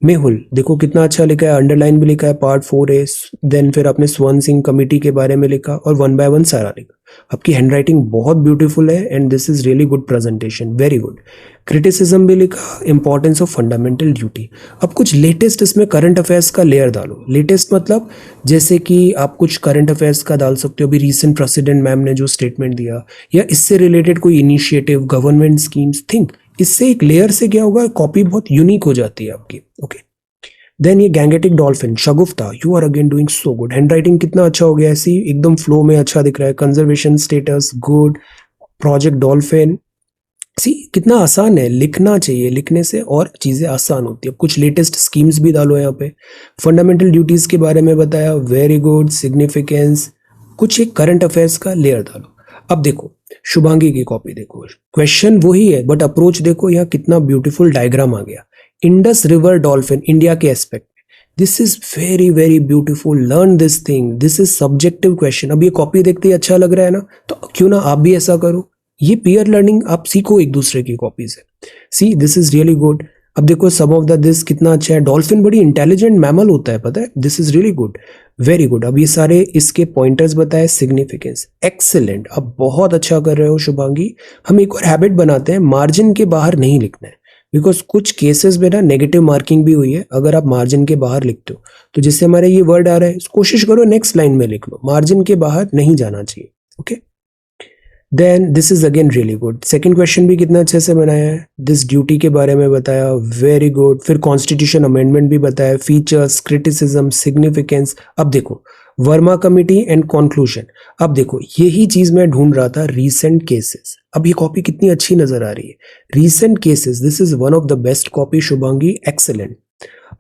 मेहुल देखो कितना अच्छा लिखा है, अंडरलाइन भी लिखा है, पार्ट 4A। देन फिर आपने स्वर्ण सिंह कमेटी के बारे में लिखा और 1 by 1 सारा लिखा। आपकी हैंडराइटिंग बहुत ब्यूटीफुल है and this is really good presentation, very good. Criticism भी लिखा, इंपॉर्टेंस ऑफ फंडामेंटल ड्यूटी। अब कुछ लेटेस्ट इसमें करंट अफेयर्स का लेयर डालो। लेटेस्ट मतलब जैसे कि आप कुछ करंट अफेयर्स का डाल सकते हो, अभी रिसेंट प्रेसिडेंट मैम ने जो स्टेटमेंट दिया, या इससे रिलेटेड कोई इनिशिएटिव, गवर्नमेंट स्कीम्स, थिंक। इससे एक लेयर से क्या होगा, कॉपी बहुत यूनिक हो जाती है आपकी। ओके, देन ये Gangetic dolphin, Shagufta, you are again doing so good. Handwriting कितना अच्छा हो गया है, सी एकदम फ्लो में अच्छा दिख रहा है। Conservation status good, project dolphin, see कितना आसान है, लिखना चाहिए, लिखने से और चीजें आसान होती है। कुछ लेटेस्ट स्कीम्स भी डालो यहाँ पे। फंडामेंटल ड्यूटीज के बारे में बताया, वेरी गुड। सिग्निफिकेंस, कुछ एक करंट अफेयर्स का लेयर डालो। अब देखो शुभांगी की कॉपी देखो, क्वेश्चन वही है बट अप्रोच देखो, यहाँ कितना ब्यूटीफुल डायग्राम आ गया। इंडस रिवर डॉल्फिन, इंडिया के एस्पेक्ट में, this is very very beautiful, learn this thing, this is subjective question. अब ये कॉपी देखते ही अच्छा लग रहा है ना, तो क्यों ना आप भी ऐसा करो। ये पीयर लर्निंग, आप सीखो एक दूसरे की कॉपी से। See this is really good. अब देखो सम ऑफ द दिस कितना अच्छा है, डॉल्फिन बड़ी इंटेलिजेंट मैमल होता है, पता है, this is really good, very good. अब ये सारे इसके पॉइंटर्स बताए, सिग्निफिकेंस, एक्सेलेंट। अब बहुत अच्छा कर रहे हो शुभांगी। हम एक और हैबिट बनाते हैं, मार्जिन के बाहर नहीं लिखना है, बिकॉज कुछ केसेस में ना नेगेटिव मार्किंग भी हुई है अगर आप मार्जिन के बाहर लिखते हो। तो जिससे हमारे ये वर्ड आ रहा है, कोशिश करो नेक्स्ट लाइन में लिख लो, मार्जिन के बाहर नहीं जाना चाहिए। Okay, then this is again really good. Second question भी कितना अच्छे से बनाया है, दिस ड्यूटी के बारे में बताया, वेरी गुड। फिर कॉन्स्टिट्यूशन अमेंडमेंट भी बताया, फीचर्स, क्रिटिसिज्म, सिग्निफिकेंस। अब देखो वर्मा कमिटी एंड कंक्लूजन। अब देखो यही चीज मैं ढूंढ रहा था, रीसेंट केसेस। अब ये कॉपी कितनी अच्छी नजर आ रही है, recent cases, this is one of the best copy Shubhangi, excellent.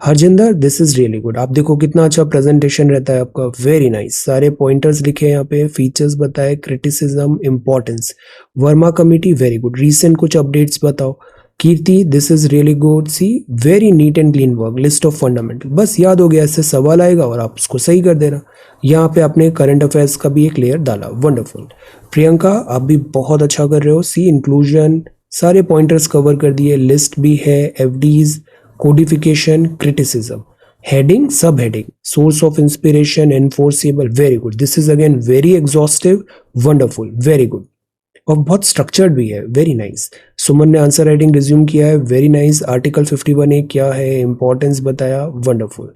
Harjinder this is really good. आप देखो कितना अच्छा प्रेजेंटेशन रहता है आपका, वेरी नाइस। सारे पॉइंटर्स लिखे यहाँ पे, फीचर्स बताए, criticism, importance. Verma committee, very good. Recent कुछ अपडेट्स बताओ। Kirti this is really good, see very neat and clean work. List of fundamental, बस याद हो गया, इससे सवाल आएगा और आप उसको सही कर देना। यहाँ पे आपने करंट अफेयर्स का भी एक लेयर डाला, वंडरफुल। प्रियंका आप भी बहुत अच्छा कर रहे हो, सी इंक्लूजन, सारे पॉइंटर्स कवर कर दिए, लिस्ट भी है, एफडीज, कोडिफिकेशन, क्रिटिसिज्म, हेडिंग, सब heading, source of inspiration, enforceable, very good. This is again very exhaustive, wonderful, very good, और बहुत स्ट्रक्चर्ड भी है, वेरी नाइस। सुमन ने आंसर राइटिंग रिज्यूम किया है, वेरी नाइस। आर्टिकल 51A क्या है, इंपॉर्टेंस बताया, वंडरफुल।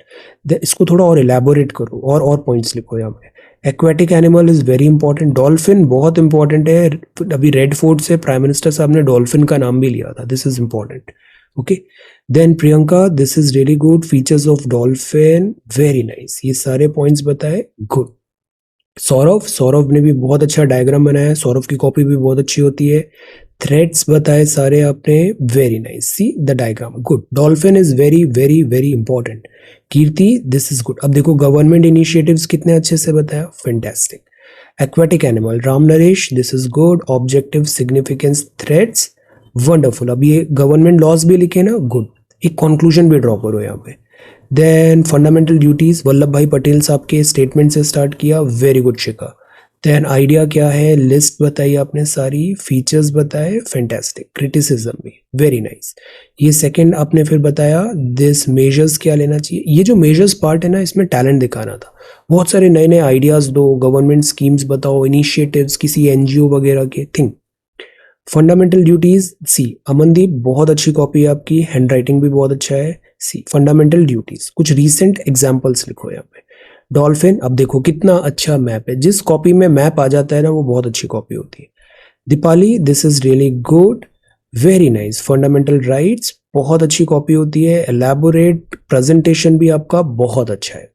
इसको थोड़ा और इलेबोरेट करो और पॉइंट्स लिखो यहाँ पे। Aquatic animal is very important, dolphin बहुत इंपॉर्टेंट है। अभी रेड फोर्ट से प्राइम मिनिस्टर साहब ने डॉल्फिन का नाम भी लिया था, this is important. Okay, then Priyanka this is really good, features of dolphin, very nice. ये सारे पॉइंट्स बताए, गुड। सौरभ ने भी बहुत अच्छा डायग्राम बनाया है, सौरभ की कॉपी भी बहुत अच्छी होती है। थ्रेड्स बताए सारे आपने, very nice, see the diagram, good. Dolphin is very very very important. Kirti this is good. अब देखो गवर्नमेंट इनिशिएटिव्स कितने अच्छे से बताया, fantastic. Aquatic animal, Ram Naresh this is good. Objective, significance, threads, wonderful. अब ये गवर्नमेंट लॉज भी लिखे ना, गुड। एक कंक्लूजन भी ड्रॉ करो यहाँ पे। देन फंडामेंटल ड्यूटीज, वल्लभ भाई पटेल साहब के स्टेटमेंट से स्टार्ट किया, वेरी गुड शिखा। देन आइडिया क्या है, लिस्ट बताई आपने सारी, फीचर्स बताए, फैंटास्टिक, क्रिटिसिज्म भी वेरी नाइस। ये सेकंड आपने फिर बताया दिस मेजर्स क्या लेना चाहिए। ये जो मेजर्स पार्ट है ना, इसमें टैलेंट दिखाना था, बहुत सारे नए नए आइडियाज दो, गवर्नमेंट स्कीम्स बताओ, इनिशिएटिव्स किसी एनजीओ वगैरह के थिंक। फंडामेंटल ड्यूटीज सी, अमनदीप बहुत अच्छी कॉपी है आपकी, हैंड राइटिंग भी बहुत अच्छा है। सी फंडामेंटल ड्यूटीज, कुछ रीसेंट एग्जाम्पल्स लिखो यहाँ पे। डॉल्फिन, अब देखो कितना अच्छा मैप है, जिस कॉपी में मैप आ जाता है ना वो बहुत अच्छी कॉपी होती है। Deepali, this is really good, very nice. Fundamental rights बहुत अच्छी कॉपी होती है, एलैबोरेट प्रेजेंटेशन भी आपका बहुत अच्छा है।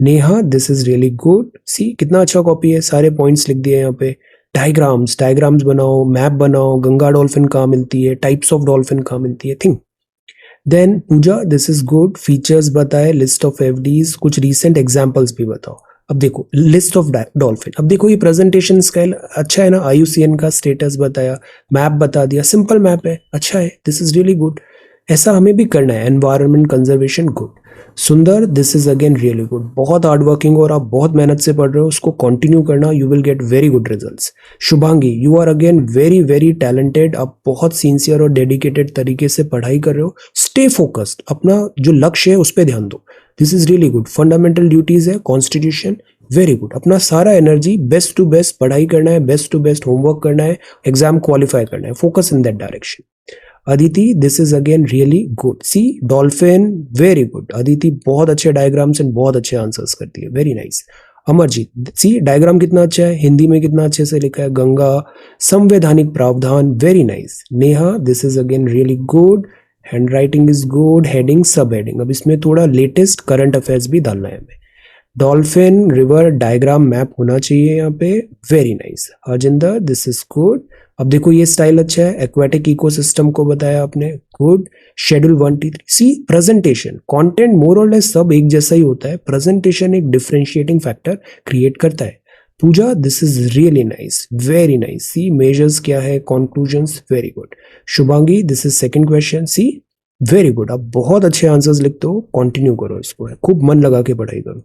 Neha, this is really good, see कितना अच्छा कॉपी है, सारे पॉइंट्स लिख दिए यहाँ पे। डायग्राम्स, डायग्राम्स बनाओ, मैप बनाओ, गंगा डॉल्फिन कहाँ मिलती है, टाइप्स ऑफ डॉल्फिन कहाँ मिलती है, think. Then Pooja, this is good, features बताए, लिस्ट ऑफ एफडीज, कुछ रीसेंट एग्जांपल्स भी बताओ। अब देखो लिस्ट ऑफ डॉल्फिन, अब देखो ये प्रेजेंटेशन स्टाइल अच्छा है ना, आईयूसीएन का स्टेटस बताया, मैप बता दिया, सिंपल मैप है, अच्छा है, दिस इज रियली गुड। ऐसा हमें भी करना है, एनवायरनमेंट कंजर्वेशन गुड। सुंदर, this is again really good, बहुत हार्ड वर्किंग और आप बहुत मेहनत से पढ़ रहे हो, उसको कंटिन्यू करना, you will get very good results. Shubhangi, you are again very very talented, आप बहुत सिंसियर और डेडिकेटेड तरीके से पढ़ाई कर रहे हो, स्टे फोकस्ड, अपना जो लक्ष्य है उस पर ध्यान दो, this is really good. Fundamental duties है, कॉन्स्टिट्यूशन, वेरी गुड, अपना सारा एनर्जी बेस्ट टू बेस्ट पढ़ाई करना है, बेस्ट टू बेस्ट होमवर्क करना है, एग्जाम क्वालिफाई करना है, focus in that direction. Aditi, this is again really good, see dolphin, very good. Aditi बहुत अच्छे डायग्राम्स एंड बहुत अच्छे आंसर्स करती है, very nice. Amarjeet, see diagram कितना अच्छा है, हिंदी में कितना अच्छे से लिखा है, गंगा, संवैधानिक प्रावधान, very nice. Neha, this is again really good, hand writing is good, heading सब हेडिंग, अब इसमें थोड़ा लेटेस्ट करंट अफेयर्स भी डालना है हमें। डॉल्फिन, रिवर, डायग्राम, मैप होना चाहिए यहाँ पे, very nice. Harjinder, this is good. अब देखो ये स्टाइल अच्छा है, एक्वाटिक इकोसिस्टम को बताया आपने, गुड। शेड्यूल 1T3, सी प्रेजेंटेशन, कंटेंट मोर और लेस सब एक जैसा ही होता है, प्रेजेंटेशन एक डिफरेंशिएटिंग फैक्टर क्रिएट करता है। Pooja, this is really nice, very nice. See measures क्या है, conclusions, very good. Shubhangi, this is second question, see very good, आप बहुत अच्छे आंसर्स लिखते हो, कंटिन्यू करो इसको, खूब मन लगा के पढ़ाई करो।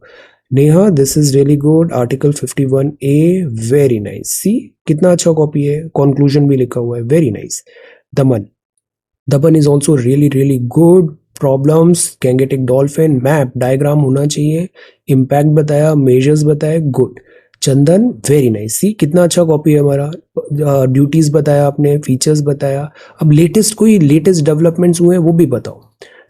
Neha, this is really good, article 51A, very nice. See कितना अच्छा कॉपी है, कंक्लूजन भी लिखा हुआ है, very nice. Daman, Daman is also really really good, problems, Gangetic dolphin, map, diagram होना चाहिए, इम्पैक्ट बताया, मेजर्स बताया, गुड। चंदन, वेरी नाइस, सी कितना अच्छा कॉपी है हमारा, ड्यूटीज बताया आपने, फीचर्स बताया, अब लेटेस्ट कोई लेटेस्ट डेवलपमेंट्स हुए हैं वो भी बताओ।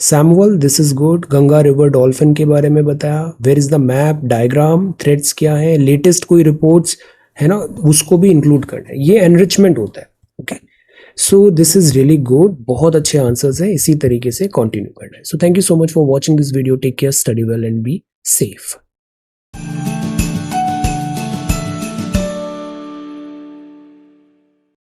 Samuel, this is good, Ganga river dolphin के बारे में बताया, where is the map, diagram, threads क्या है, लेटेस्ट कोई रिपोर्ट्स है ना उसको भी इंक्लूड करना है, ये एनरिचमेंट होता है, okay. So this is really good, बहुत अच्छे आंसर्स है, इसी तरीके से कंटिन्यू करना है। So thank you so much for watching this video, take care, study well and be safe.